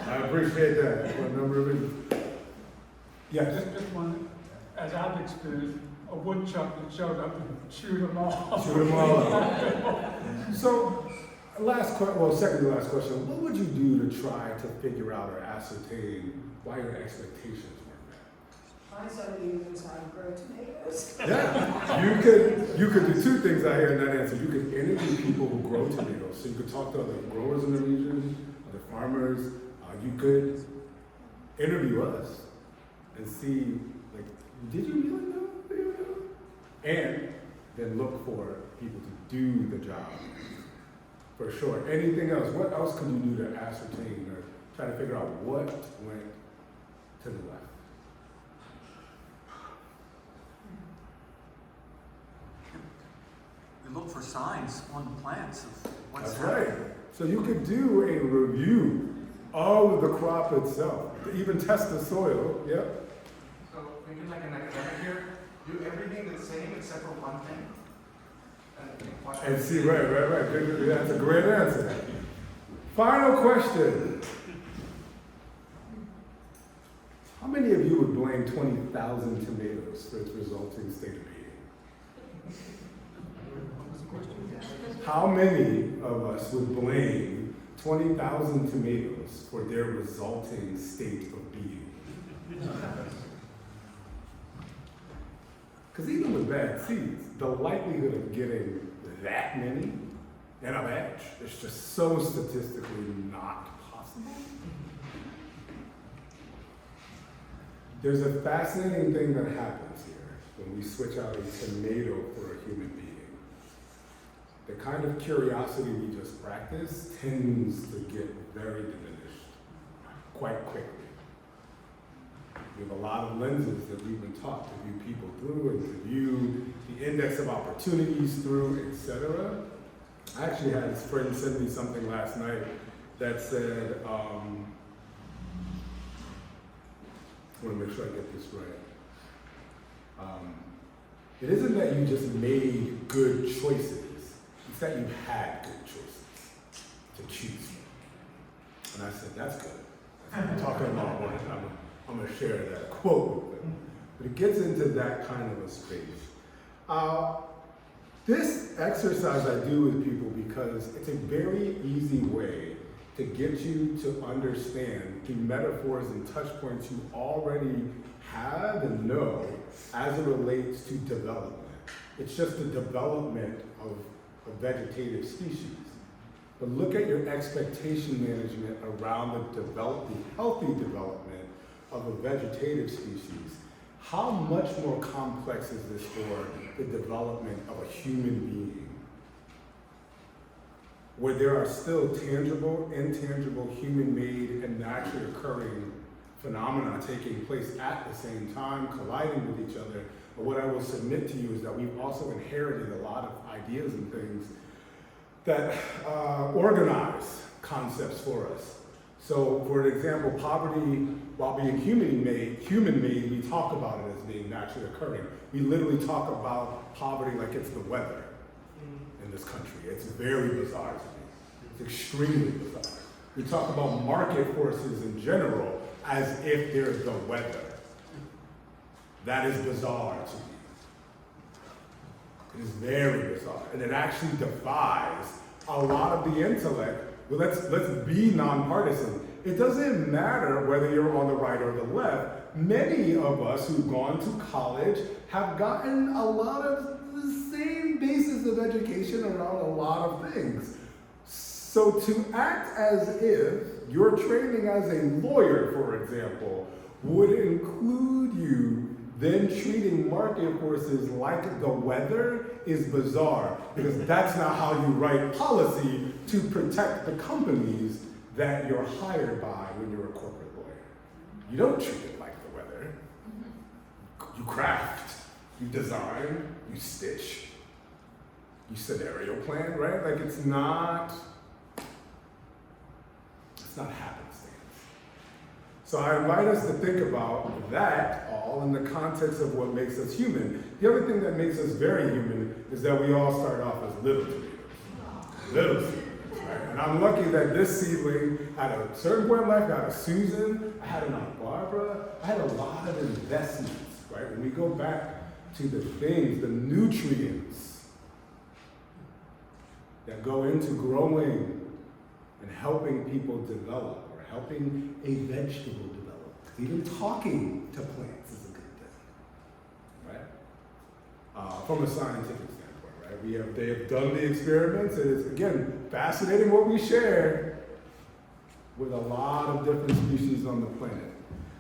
I appreciate that for a number of reasons. Yes. just one, as I've experienced, a woodchuck that showed up and chewed them all. Shoot them all out. So, second to last question. What would you do to try to figure out or ascertain why your expectations weren't met? Find somebody who knows how to grow tomatoes. Yeah, you could do two things I hear in that answer. You could interview people who grow tomatoes. So you could talk to other growers in the region, other farmers. You could interview us and see, like, did you really know? And then look for people to do the job. For sure. Anything else? What else could you do to ascertain or try to figure out what went to the left? We look for signs on the plants of what's That's happening. right. So you could do a review of the crop itself, even test the soil. Yep. So maybe like an academic here, do everything the same except for one thing. And see, right. Good. That's a great answer. Final question. How many of you would blame 20,000 tomatoes for its resulting state of being? How many of us would blame 20,000 tomatoes for their resulting state of being? Because even with bad seeds, the likelihood of getting that many in a batch is just so statistically not possible. There's a fascinating thing that happens here when we switch out a tomato for a human being. The kind of curiosity we just practiced tends to get very diminished quite quickly. We have a lot of lenses that we've been taught to view people through and to view the index of opportunities through, etc. I actually had this friend send me something last night that said, I want to make sure I get this right. It isn't that you just made good choices, it's that you had good choices to choose from. And I said, that's good. I'm talking about one. I'm going to share that quote with them. But it gets into that kind of a space. This exercise I do with people because it's a very easy way to get you to understand through metaphors and touch points you already have and know as it relates to development. It's just the development of a vegetative species. But look at your expectation management around the healthy development of a vegetative species. How much more complex is this for the development of a human being? Where there are still tangible, intangible, human-made, and naturally occurring phenomena taking place at the same time, colliding with each other. But what I will submit to you is that we've also inherited a lot of ideas and things that organize concepts for us. So, for example, poverty, while being human-made, we talk about it as being naturally occurring. We literally talk about poverty like it's the weather in this country. It's very bizarre to me. It's extremely bizarre. We talk about market forces in general as if they're the weather. That is bizarre to me. It is very bizarre. And it actually defies a lot of the intellect. Well, let's be nonpartisan. It doesn't matter whether you're on the right or the left. Many of us who've gone to college have gotten a lot of the same basis of education around a lot of things. So to act as if your training as a lawyer, for example, would include you then treating market forces like the weather is bizarre, because that's not how you write policy to protect the companies that you're hired by when you're a corporate lawyer. You don't treat it like the weather. You craft, you design, you stitch, you scenario plan, right? Like it's not happenstance. So I invite us to think about that all in the context of what makes us human. The other thing that makes us very human is that we all start off as little tomatoes. Little seedlings, right? And I'm lucky that this seedling at a certain point in life got a Susan, I had an Aunt Barbara, I had a lot of investments, right? When we go back to the things, the nutrients that go into growing and helping people develop, or helping a vegetable develop. Even talking to plants is a good thing, right? From a scientific standpoint, right? They have done the experiments, and it's, again, fascinating what we share with a lot of different species on the planet.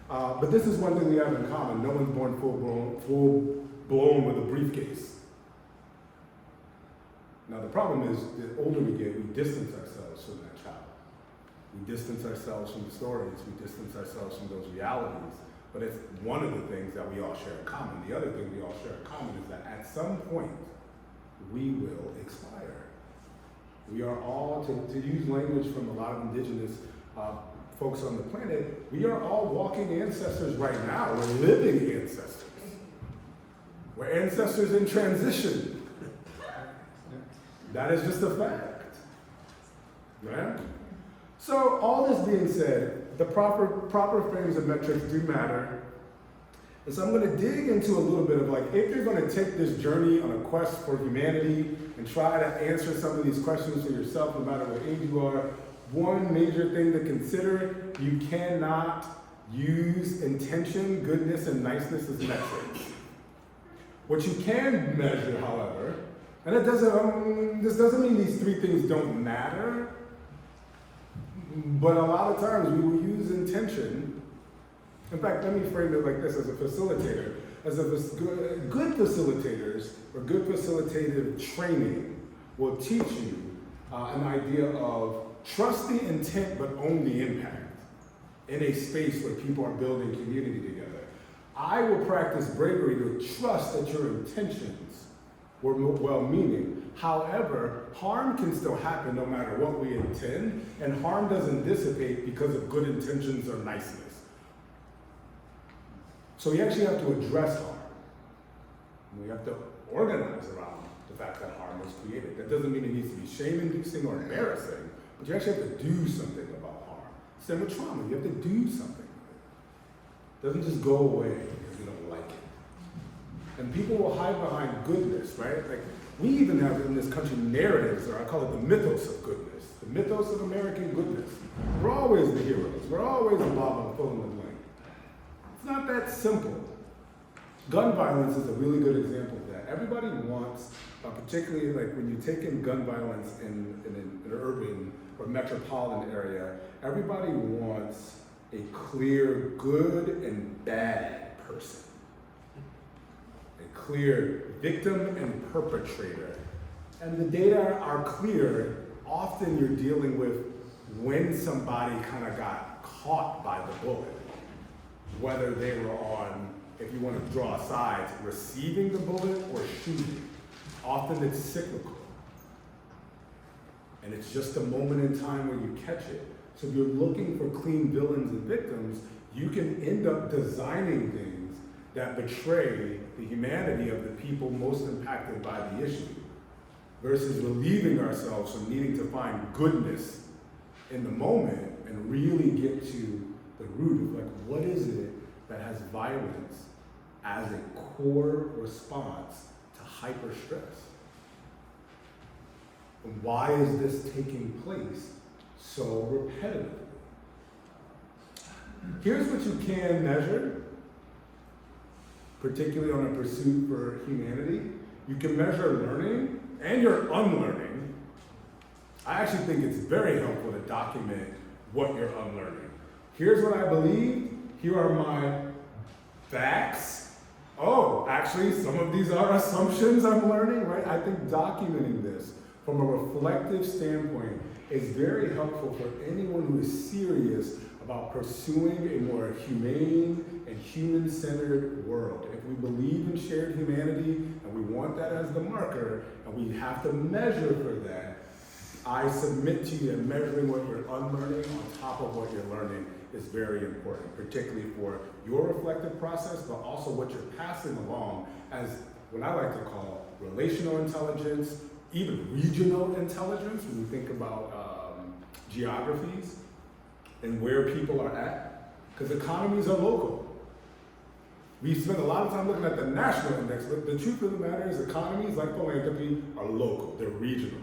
But this is one thing we have in common. No one's born full blown with a briefcase. Now the problem is, the older we get, we distance ourselves from that child. We distance ourselves from the stories, we distance ourselves from those realities. But it's one of the things that we all share in common. The other thing we all share in common is that at some point, we will expire. We are all, to use language from a lot of indigenous folks on the planet, we are all walking ancestors right now. We're living ancestors. We're ancestors in transition. That is just a fact, right? So all this being said, the proper frames and metrics do matter. And so I'm going to dig into a little bit of like, if you're going to take this journey on a quest for humanity and try to answer some of these questions for yourself, no matter what age you are, one major thing to consider, you cannot use intention, goodness, and niceness as metrics. What you can measure, however, and it doesn't, this doesn't mean these three things don't matter, but a lot of times we will use intention. In fact, let me frame it like this as a facilitator. Good facilitators or good facilitative training will teach you an idea of trust the intent but own the impact in a space where people are building community together. I will practice bravery to trust that your intentions were well-meaning. However, harm can still happen no matter what we intend, and harm doesn't dissipate because of good intentions or niceness. So we actually have to address harm. We have to organize around the fact that harm was created. That doesn't mean it needs to be shame-inducing or embarrassing, but you actually have to do something about harm. Same with trauma, you have to do something with it. It doesn't just go away because you don't like it. And people will hide behind goodness, right? Like, we even have in this country narratives, or I call it the mythos of goodness, the mythos of American goodness. We're always the heroes. We're always the Bob and fill in the blank. It's not that simple. Gun violence is a really good example of that. Everybody wants, particularly like when you take in gun violence in an urban or metropolitan area, everybody wants a clear good and bad person. A clear victim and perpetrator. And the data are clear. Often you're dealing with when somebody kind of got caught by the bullet. Whether they were on, if you want to draw sides, receiving the bullet or shooting. Often it's cyclical. And it's just a moment in time where you catch it. So if you're looking for clean villains and victims, you can end up designing things that betray the humanity of the people most impacted by the issue, versus relieving ourselves from needing to find goodness in the moment and really get to the root of like, what is it that has violence as a core response to hyper stress? And why is this taking place so repetitively? Here's what you can measure, particularly on a pursuit for humanity. You can measure learning and your unlearning. I actually think it's very helpful to document what you're unlearning. Here's what I believe. Here are my facts. Oh, actually, some of these are assumptions I'm learning, right? I think documenting this from a reflective standpoint, is very helpful for anyone who is serious about pursuing a more humane and human-centered world. If we believe in shared humanity and we want that as the marker, and we have to measure for that, I submit to you that measuring what you're unlearning on top of what you're learning is very important, particularly for your reflective process, but also what you're passing along as what I like to call relational intelligence, even regional intelligence, when you think about geographies and where people are at, because economies are local. We spend a lot of time looking at the national index, but the truth of the matter is economies like philanthropy are local, they're regional.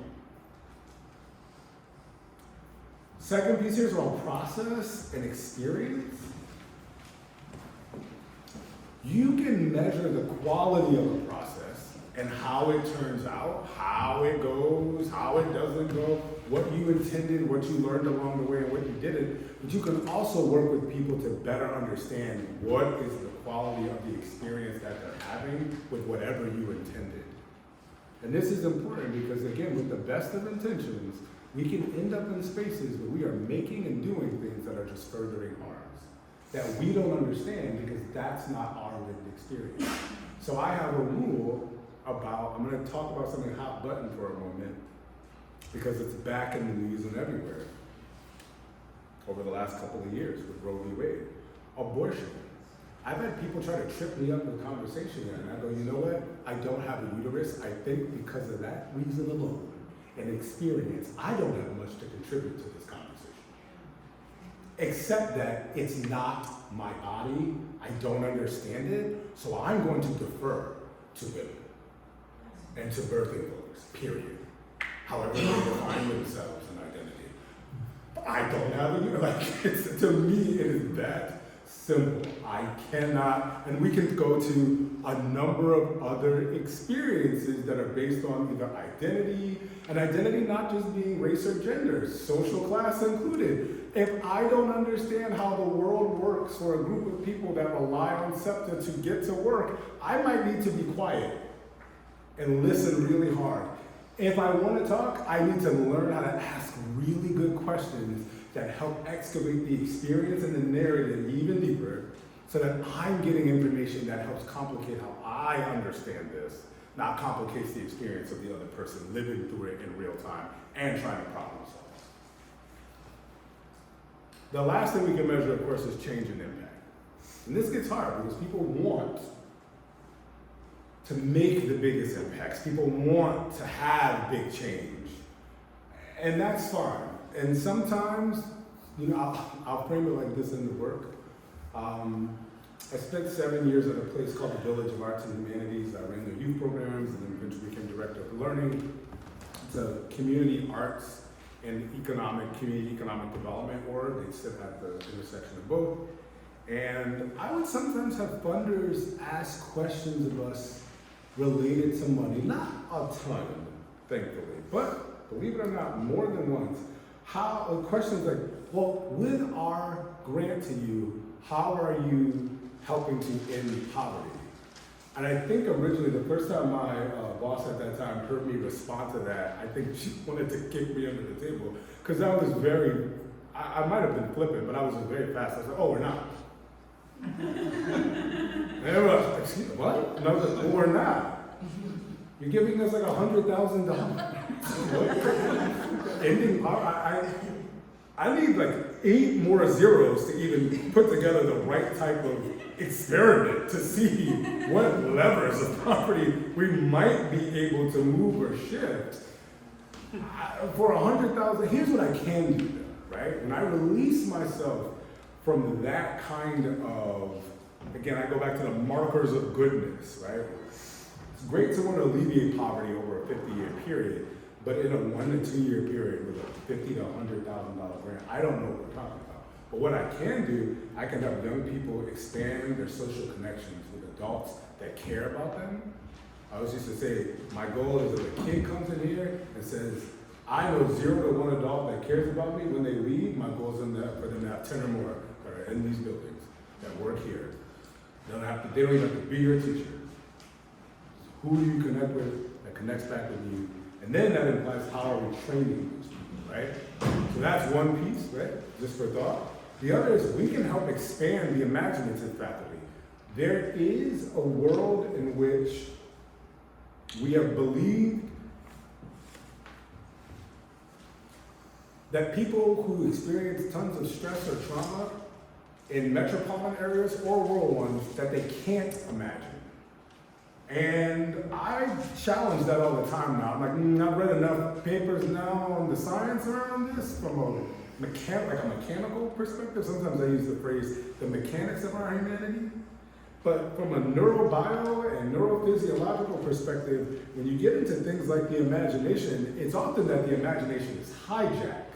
Second piece here is around process and experience. You can measure the quality of a process and how it turns out, how it goes, how it doesn't go, what you intended, what you learned along the way, and what you didn't. But you can also work with people to better understand what is the quality of the experience that they're having with whatever you intended. And this is important because, again, with the best of intentions, we can end up in spaces where we are making and doing things that are just furthering harms, that we don't understand because that's not our lived experience. So I have a rule about, I'm going to talk about something hot button for a moment, because it's back in the news and everywhere over the last couple of years with Roe v. Wade. Abortion. I've had people try to trip me up with conversation there, and I go, you know what? I don't have a uterus. I think because of that reason alone and experience, I don't have much to contribute to this conversation. Except that it's not my body. I don't understand it, so I'm going to defer to women and to birthing mothers, period. However they define themselves and identity. I don't have a uterus. To me, it is that simple. I cannot, and we can go to a number of other experiences that are based on either identity, and identity not just being race or gender, social class included. If I don't understand how the world works for a group of people that rely on SEPTA to get to work, I might need to be quiet and listen really hard. If I want to talk, I need to learn how to ask really good questions that help excavate the experience and the narrative even deeper, so that I'm getting information that helps complicate how I understand this, not complicates the experience of the other person living through it in real time and trying to problem solve. The last thing we can measure, of course, is change and impact. And this gets hard because people want to make the biggest impacts. People want to have big change. And that's fine. And sometimes, you know, I'll frame it like this in the work. I spent 7 years at a place called the Village of Arts and Humanities. I ran their youth programs and then eventually became director of learning. It's a community arts and community economic development org. They sit at the intersection of both. And I would sometimes have funders ask questions of us related to money, not a ton, thankfully, but believe it or not, more than once. Questions like, well, with our grant to you, how are you helping to end poverty? And I think originally, the first time my boss at that time heard me respond to that, I think she wanted to kick me under the table, because I was I might have been flippant, but I was just very fast. I said, oh, we're not. And everyone was, excuse me, what? And I was like, well, we're not. You're giving us like $100,000. Ending poverty. I need like 8 more zeros to even put together the right type of experiment to see what levers of property we might be able to move or shift. For $100,000, here's what I can do though, right? When I release myself from that kind of, again, I go back to the markers of goodness, right? It's great to want to alleviate poverty over a 50-year period, but in a 1 to 2 year period with a $50,000 to $100,000 grant, I don't know what we're talking about. But what I can do, I can help young people expand their social connections with adults that care about them. I always used to say, my goal is if a kid comes in here and says, I know 0 to 1 adult that cares about me, when they leave, my goal is for them to have 10 or more that are in these buildings, that work here. They don't even have to be your teacher. Who do you connect with that connects back with you And then that implies how are we training those people, right? So that's one piece, right? Just for thought. The other is we can help expand the imaginative faculty. There is a world in which we have believed that people who experience tons of stress or trauma in metropolitan areas or rural ones, that they can't imagine. And I challenge that all the time now. I'm like, I've read enough papers now on the science around this from a mechanical perspective. Sometimes I use the phrase, the mechanics of our humanity. But from a neurobio and neurophysiological perspective, when you get into things like the imagination, it's often that the imagination is hijacked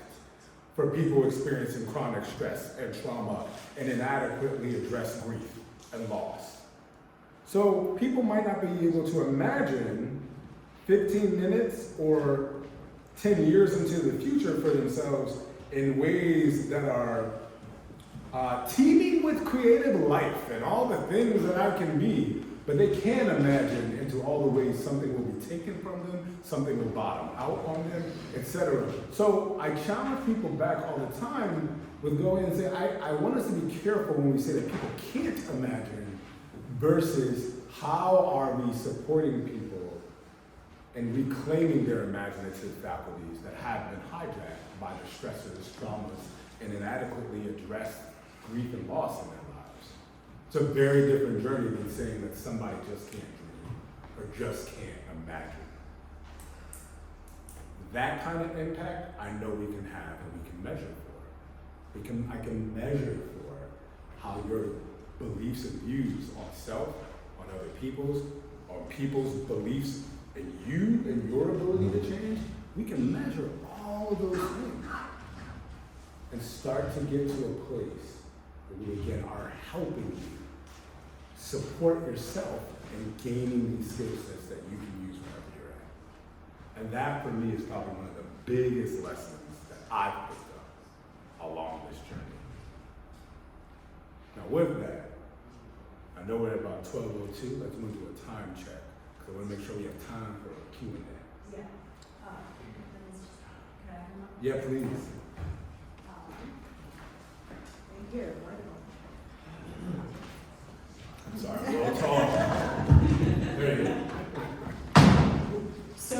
for people experiencing chronic stress and trauma and inadequately addressed grief and loss. So people might not be able to imagine 15 minutes or 10 years into the future for themselves in ways that are teeming with creative life and all the things that I can be, but they can imagine into all the ways something will be taken from them, something will bottom out on them, etc. So I challenge people back all the time with going and say, I want us to be careful when we say that people can't imagine versus how are we supporting people and reclaiming their imaginative faculties that have been hijacked by the stressors, traumas, and inadequately addressed grief and loss in their lives. It's a very different journey than saying that somebody just can't dream or just can't imagine. That kind of impact I know we can have and we can measure for. I can measure for how your beliefs and views on self, on other people's, on people's beliefs in you and your ability to change. We can measure all of those things and start to get to a place where we again are helping you support yourself in gaining these skill sets that you can use wherever you're at. And that for me is probably one of the biggest lessons that I've picked up along this journey. Now with that, I know we're at about 12:02. Let's move to a time check because I want to make sure we have time for a Q&A. Yeah. Can I have one? Yeah, please. Here, I'm sorry, I'm a little tall. There you go. So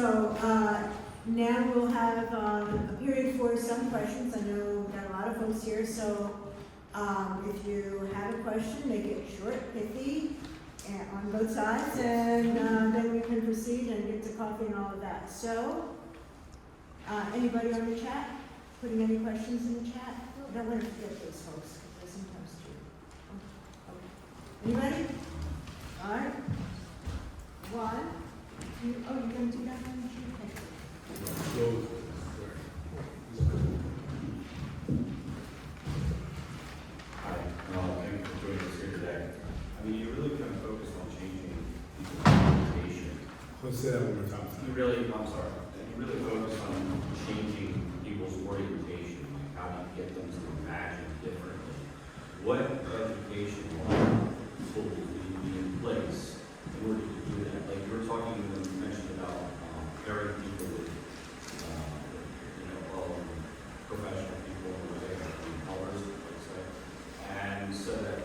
now we'll have a period for some questions. I know we've got a lot of folks here, so if you have a question, make it short, pithy, and on both sides, and then we can proceed and get to coffee and all of that. So, anybody on the chat? Putting any questions in the chat? I don't want to forget those folks, because they sometimes do. Okay. Anybody? All right. One, two, oh, you're going to do that one? Hi, thank you for joining us here today. I mean, you really kind of focus on changing people's orientation. Let's say that one more time. You really focus on changing people's orientation, like how do you get them to imagine differently? What education tools do you need in place in order to do that? Like you were talking, when you mentioned about pairing people with, professional people or whatever, colors, let's say. And so that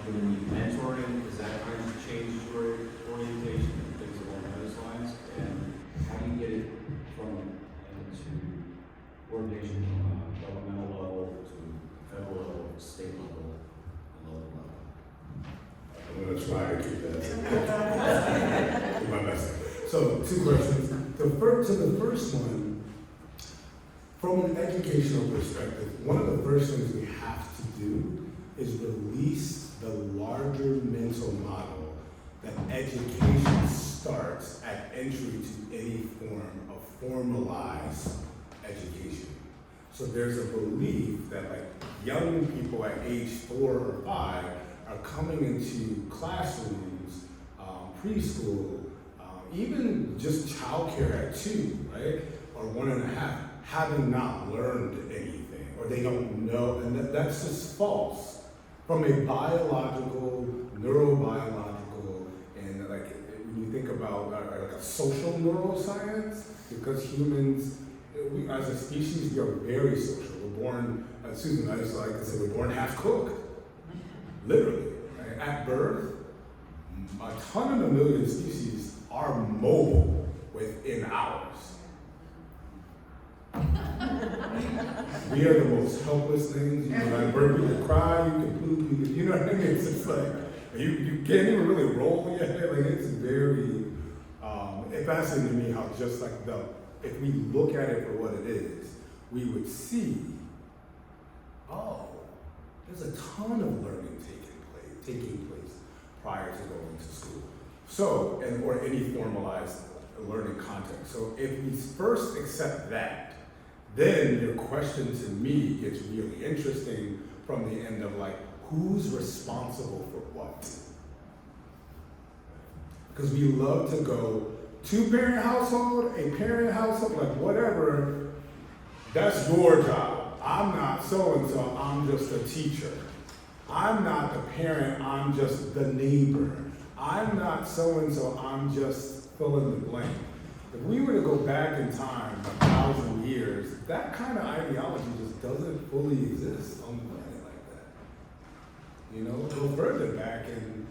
when you mentoring, is that kind of change your orientation and things along those lines? And how do you get it from to coordination from a governmental level to federal level, state level, and local level? I'm going to try to keep that. Do my best. So, two questions. The first one, from an educational perspective, one of the first things we have to do is release the larger mental model that education starts at entry to any form of formalized education. So there's a belief that like young people at age 4 or 5 are coming into classrooms, preschool, even just childcare at 2, right? Or 1.5, having not learned anything, or they don't know, and that's just false. From a biological, neurobiological, and like when you think about like social neuroscience, because humans, we, as a species, we are very social. We're born, Susan, I just like to say, we're born half cooked, literally. Right? At birth, a ton of mammalian species are mobile within hours. We are the most helpless things. You know, like bird, you can cry, you can poop, you know what I mean? It's just like, you can't even really roll your head. Like, it's very, it fascinates me how just like if we look at it for what it is, we would see, oh, there's a ton of learning taking place prior to going to school. So, or any formalized learning context. So if we first accept that, then your question to me gets really interesting from the end of like, who's responsible for what? Because we love to go two-parent household, a parent household, like whatever, that's your job. I'm not so-and-so, I'm just a teacher. I'm not the parent, I'm just the neighbor. I'm not so-and-so, I'm just fill in the blank. If we were to go back in time 1,000 years, that kind of ideology just doesn't fully exist on the planet like that. You know, go further back and,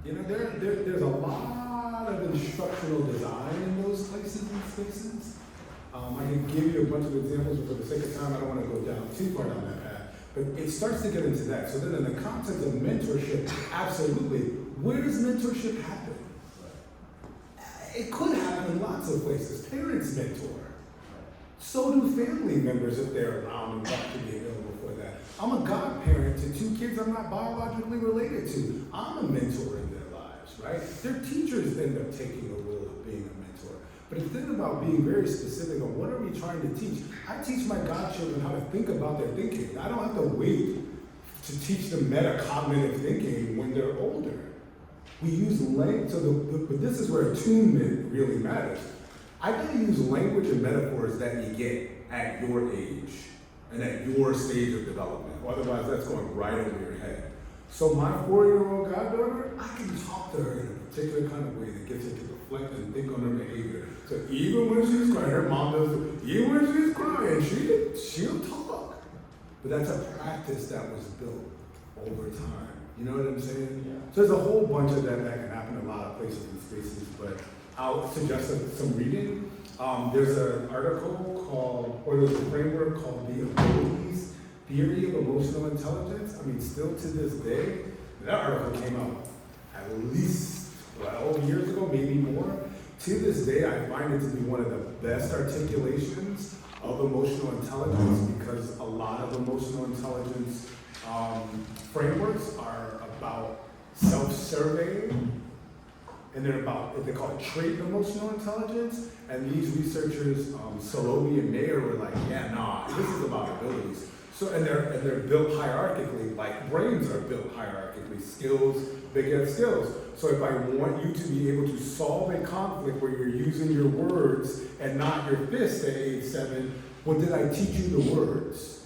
you know, there's a lot of instructional design in those places and spaces. I can give you a bunch of examples, but for the sake of time, I don't want to go down too far down that path. But it starts to get into that. So then in the context of mentorship, absolutely, where does mentorship happen? It could happen in lots of places. Parents mentor. So do family members if they're around and want to be available for that. I'm a godparent to 2 kids I'm not biologically related to. I'm a mentor in their lives, right? Their teachers end up taking the role of being a mentor. But if you think about being very specific on what are we trying to teach, I teach my godchildren how to think about their thinking. I don't have to wait to teach them metacognitive thinking when they're older. We use language, but this is where attunement really matters. I gotta use language and metaphors that you get at your age and at your stage of development. Otherwise, that's going right over your head. So my 4-year-old goddaughter, I can talk to her in a particular kind of way that gets her to reflect and think on her behavior. So even when she's crying, her mom does it. Even when she's crying, she'll talk. But that's a practice that was built over time. You know what I'm saying? Yeah. So there's a whole bunch of that can happen in a lot of places and spaces, but I'll suggest some reading. There's an article called, or there's a framework called the Abilities Theory of Emotional Intelligence. I mean, still to this day, that article came out at least 12 years ago, maybe more. To this day, I find it to be one of the best articulations of emotional intelligence because a lot of emotional intelligence frameworks are about self-surveying, and they're about what they call trait emotional intelligence. And these researchers, Solovi and Mayer, were like, yeah, nah, this is about abilities. So, and they're built hierarchically, like brains are built hierarchically. Skills beget skills. So if I want you to be able to solve a conflict where you're using your words and not your fist at age 7, well, did I teach you the words?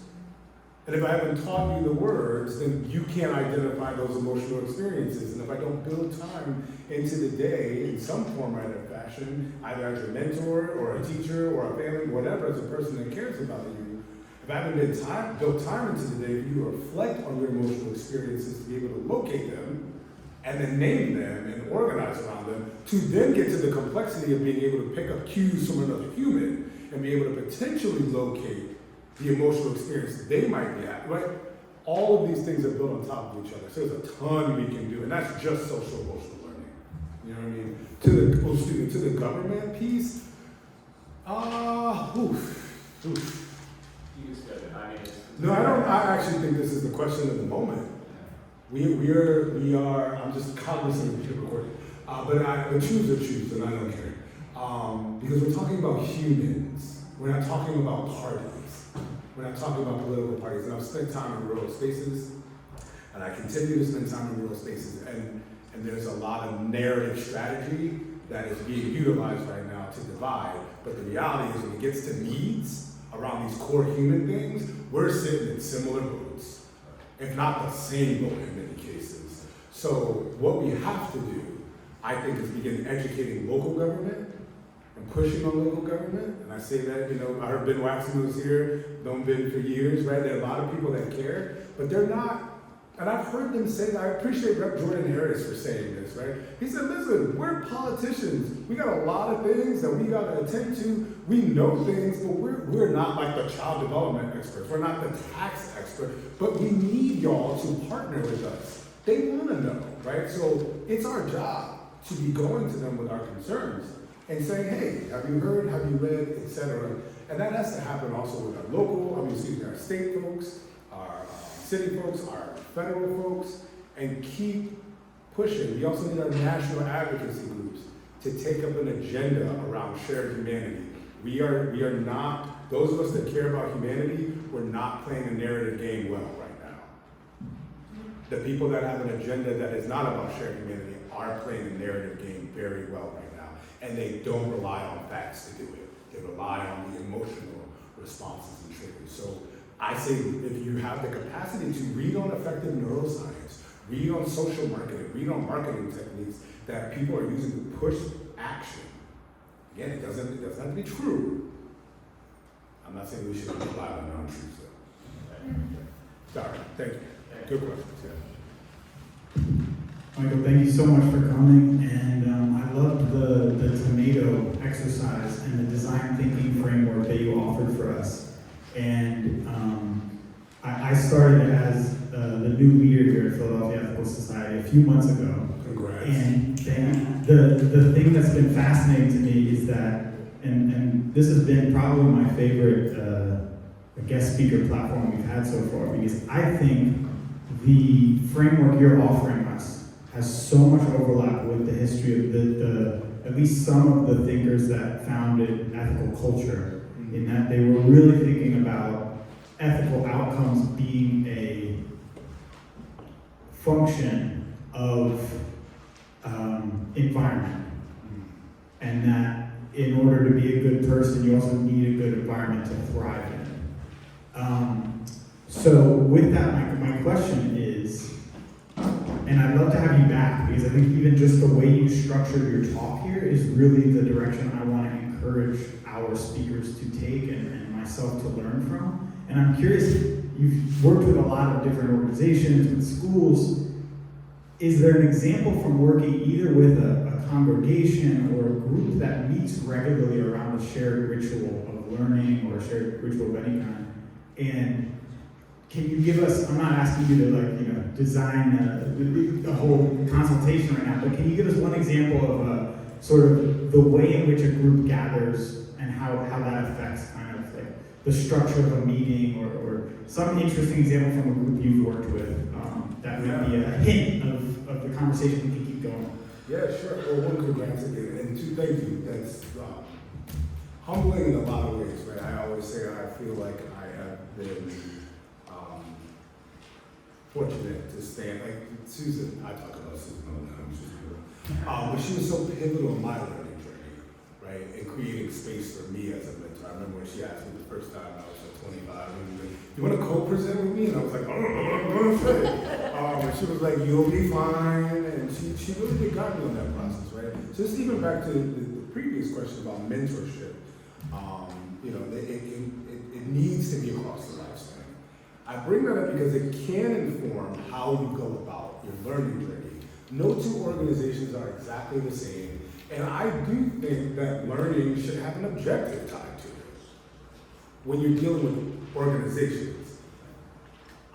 And if I haven't taught you the words, then you can't identify those emotional experiences. And if I don't build time into the day in some form or fashion, either as a mentor or a teacher or a family, whatever, as a person that cares about you, if I haven't built time into the day for you to reflect on your emotional experiences, to be able to locate them, and then name them and organize around them, to then get to the complexity of being able to pick up cues from another human and be able to potentially locate the emotional experience they might be at, right? All of these things are built on top of each other. So there's a ton we can do, and that's just social emotional learning. You know what I mean? To the government piece, No, I actually think this is the question of the moment. We are, I'm just cognizant of the recording. But choose or choose, and I don't care. Because we're talking about humans. We're not talking about parties. We're not talking about political parties. And I've spent time in rural spaces, and I continue to spend time in rural spaces. And there's a lot of narrative strategy that is being utilized right now to divide. But the reality is when it gets to needs around these core human things, we're sitting in similar boats, if not the same boat in many cases. So what we have to do, I think is begin educating local government and pushing on local government. And I say that, I heard Ben Waxman was here, known Ben for years, right? There are a lot of people that care, but they're not. And I've heard them say that. I appreciate Rep. Jordan Harris for saying this, right? He said, listen, we're politicians. We got a lot of things that we got to attend to. We know things, but we're not like the child development experts. We're not the tax experts, but we need y'all to partner with us. They want to know, right? So it's our job to be going to them with our concerns and saying, hey, have you heard, have you read, et cetera. And that has to happen also with our our state folks, our city folks, our federal folks, and keep pushing. We also need our national advocacy groups to take up an agenda around shared humanity. We are not, those of us that care about humanity, we're not playing a narrative game well right now. The people that have an agenda that is not about shared humanity are playing a narrative game very well right now. And they don't rely on facts to do it. They rely on the emotional responses and triggers. So I say if you have the capacity to read on effective neuroscience, read on social marketing, read on marketing techniques that people are using to push action. Again, it doesn't have to be true. I'm not saying we should rely on non-truths though. Sorry, thank you. Good questions, yeah. Michael, thank you so much for coming, and I loved the tomato exercise and the design thinking framework that you offered for us. And I started as the new leader here at Philadelphia Ethical Society a few months ago. Congrats. And the thing that's been fascinating to me is that, and this has been probably my favorite guest speaker platform we've had so far, because I think the framework you're offering us has so much overlap with the history of at least some of the thinkers that founded ethical culture, in that they were really thinking about ethical outcomes being a function of environment. And that in order to be a good person, you also need a good environment to thrive in. So with that, my question is, and I'd love to have you back, because I think even just the way you structured your talk here is really the direction I want to encourage our speakers to take and myself to learn from. And I'm curious, you've worked with a lot of different organizations, with schools. Is there an example from working either with a congregation or a group that meets regularly around a shared ritual of learning or a shared ritual of any kind? And can you give us, I'm not asking you to design a whole consultation right now, but can you give us one example of sort of the way in which a group gathers and how that affects kind of like the structure of a meeting, or some interesting example from a group you've worked with that might be a hint of the conversation we can keep going? Yeah, sure. Well, one, congrats again, and two, thank you. That's humbling in a lot of ways, right? I always say I feel like I have been fortunate to stand, like Susan, I talk about Susan all the time, she's good. But she was so pivotal in my learning journey, right? And creating space for me as a mentor. I remember when she asked me the first time I was like 25, and like, you want to co-present with me? And I was like, I don't know what I'm going to say. And she was like, you'll be fine. And she really did guide me on that process, right? So just even back to the previous question about mentorship, it needs to be across the lifespan. I bring that up because it can inform how you go about your learning journey. No two organizations are exactly the same, and I do think that learning should have an objective tied to it when you're dealing with organizations.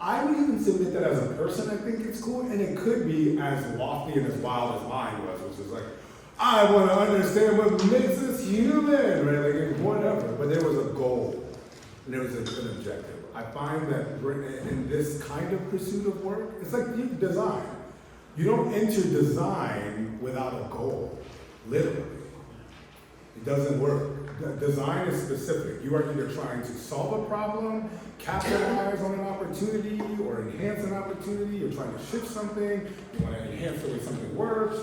I would even submit that as a person, I think it's cool, and it could be as lofty and as wild as mine was, which is like, I want to understand what makes us human, right? Like whatever, but there was a goal, and there was an objective. I find that in this kind of pursuit of work, it's like design. You don't enter design without a goal, literally. It doesn't work. Design is specific. You are either trying to solve a problem, capitalize on an opportunity, or enhance an opportunity. You're trying to shift something. You want to enhance the way something works.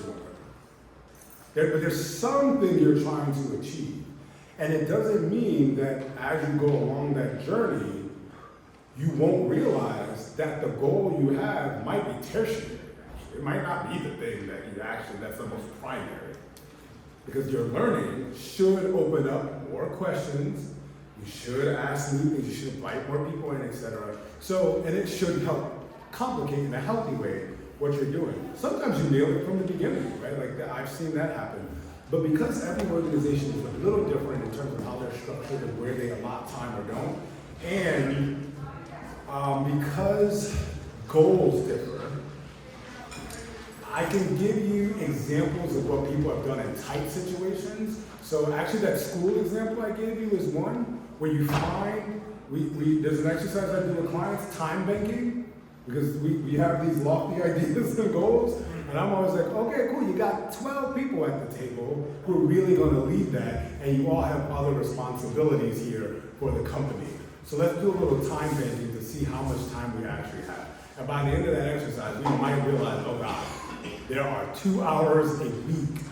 But there's something you're trying to achieve. And it doesn't mean that as you go along that journey, you won't realize that the goal you have might be tertiary. It might not be the thing that that's the most primary. Because your learning should open up more questions, you should ask new things, you should invite more people in, etc. So, and it should help complicate in a healthy way what you're doing. Sometimes you nail it from the beginning, right? Like I've seen that happen. But because every organization is a little different in terms of how they're structured and where they allot time or don't, and because goals differ, I can give you examples of what people have done in tight situations. So actually that school example I gave you is one where you find, there's an exercise I do with clients, time banking, because we have these lofty ideas and goals, and I'm always like, okay, cool, you got 12 people at the table who are really gonna lead that, and you all have other responsibilities here for the company. So let's do a little time banking to see how much time we actually have. And by the end of that exercise, we might realize, oh God, there are 2 hours a week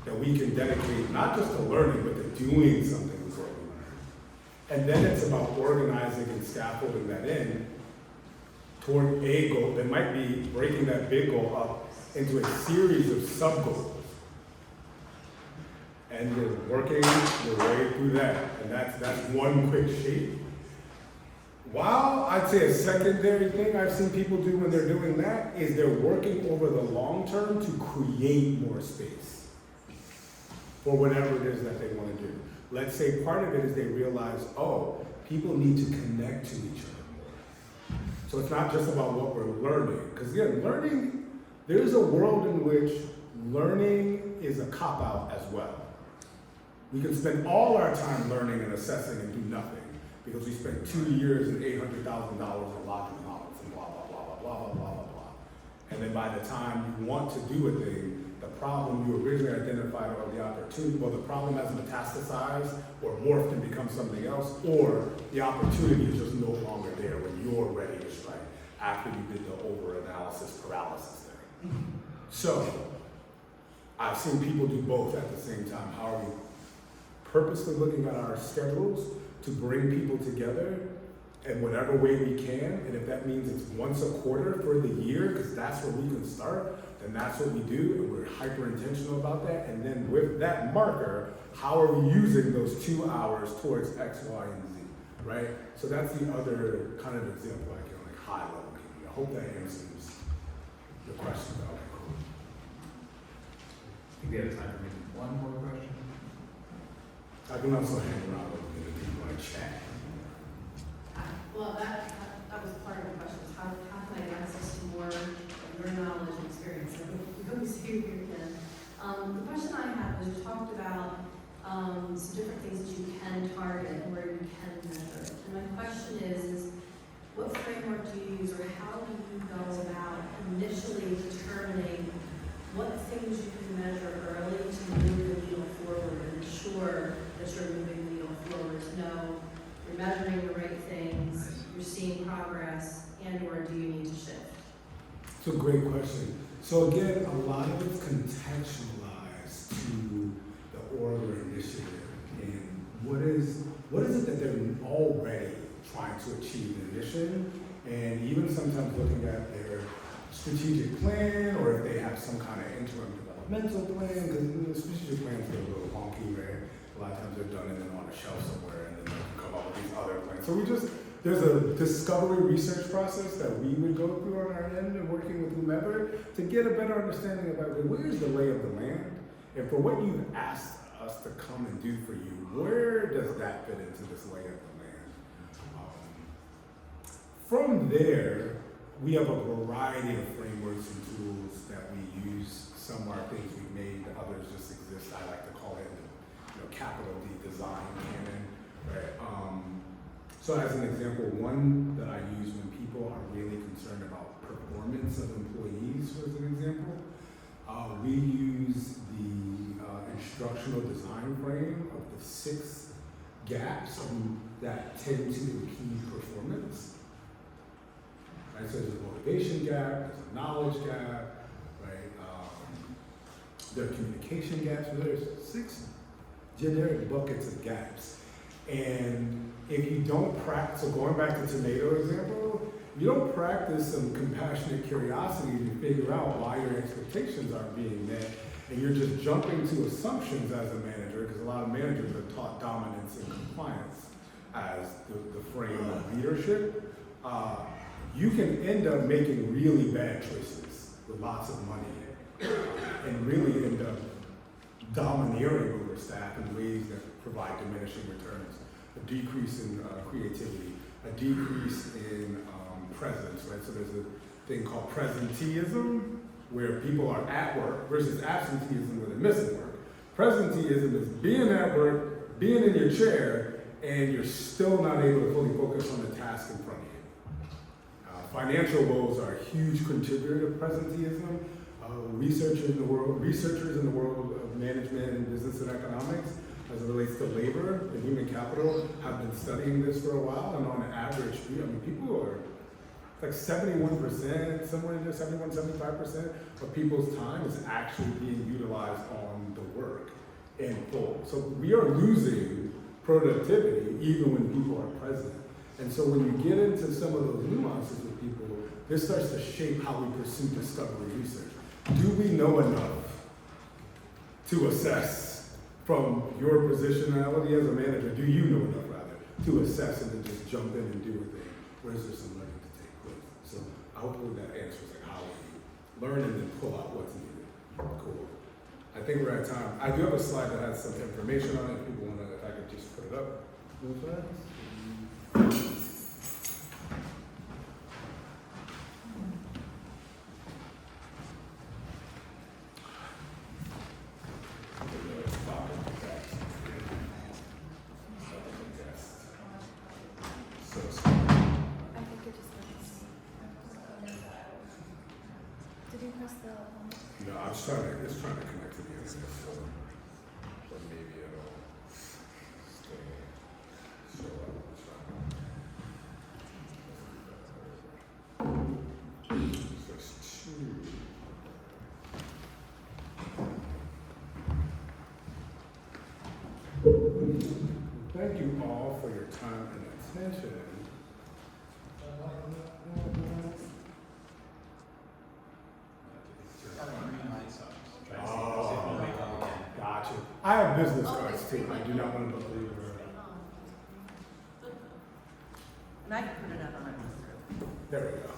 that we can dedicate not just to learning, but to doing something with what we learn. And then it's about organizing and scaffolding that in toward a goal that might be breaking that big goal up into a series of sub-goals. And you're working your way through that. And that's one quick shape. While I'd say a secondary thing I've seen people do when they're doing that is they're working over the long term to create more space for whatever it is that they want to do. Let's say part of it is they realize, oh, people need to connect to each other more. So it's not just about what we're learning. Because again, learning, there's a world in which learning is a cop-out as well. We can spend all our time learning and assessing and do nothing. Because we spent 2 years and $800,000 on logic models and blah, blah, blah, blah, blah, blah, blah, blah, blah. And then by the time you want to do a thing, the problem you originally identified or the opportunity, well, the problem has metastasized or morphed and become something else, or the opportunity is just no longer there when you're ready to strike after you did the over-analysis paralysis thing. So, I've seen people do both at the same time. How are we purposely looking at our schedules to bring people together in whatever way we can, and if that means it's once a quarter for the year, because that's where we can start, then that's what we do, and we're hyper intentional about that. And then with that marker, how are we using those 2 hours towards X, Y, and Z, right? So that's the other kind of example I can like high level give you. I hope that answers the question. Okay, cool. I think we have time for maybe one more question. I can also hang around with you if you want to chat. Well, that was part of the question, is how can I get access to more of your knowledge and experience? So we hope to see you here again. The question I have was, you talked about some different things that you can target and where you can measure it. And my question is what framework do you use, or how do you go about initially determining what things you can measure early to move the needle forward and ensure that you're moving the needle forward? No, you're measuring the right things, you're seeing progress, and or do you need to shift? It's a great question. So again, a lot of it's contextualized to the org or initiative, and what is it that they're already trying to achieve in mission, and even sometimes looking at their strategic plan, or if they have some kind of interim developmental plan, because the strategic plans get a little wonky, right? A lot of times they're done and then on a shelf somewhere, and then they come up with these other plans. So there's a discovery research process that we would go through on our end and working with whomever to get a better understanding about where's the lay of the land, and for what you've asked us to come and do for you, where does that fit into this lay of the land? From there, we have a variety of frameworks and tools that we use. Some are things we've made, others just exist. I like to call it capital D design canon, right? So as an example, one that I use when people are really concerned about performance of employees, as an example, we use the instructional design frame of the 6 gaps that tend to impede performance. Right, so there's a motivation gap, there's a knowledge gap, right? There are communication gaps. So there's 6 generic buckets of gaps. And if you don't practice, so going back to tomato example, you don't practice some compassionate curiosity to figure out why your expectations aren't being met, and you're just jumping to assumptions as a manager, because a lot of managers are taught dominance and compliance as the frame of leadership, you can end up making really bad choices with lots of money and really end up domineering over staff in ways that provide diminishing returns, a decrease in creativity, a decrease in presence, right? So there's a thing called presenteeism, where people are at work, versus absenteeism where they're missing work. Presenteeism is being at work, being in your chair, and you're still not able to fully focus on the task in front of you. Financial woes are a huge contributor to presenteeism. Researchers in the world of management and business and economics, as it relates to labor and human capital, have been studying this for a while, and on average, people are like 71%, somewhere in there, 71, 75% of people's time is actually being utilized on the work in full. So we are losing productivity even when people are present. And so when you get into some of those nuances with people, this starts to shape how we pursue discovery research. Do we know enough to assess from your positionality as a manager? Do you know enough, rather, to assess and to just jump in and do a thing? Or is there some learning to take place? So hopefully that answers like how we learn and then pull out what's needed. Cool. I think we're at time. I do have a slide that has some information on it. If people want to, if I could just put it up. Move that. No, I was trying to connect to the internet, so maybe it'll stay, show up. Just two. Thank you all for your time and attention. Gotcha. I have business cards too. I do not want to believe her. And I can put it up on my computer. There we go.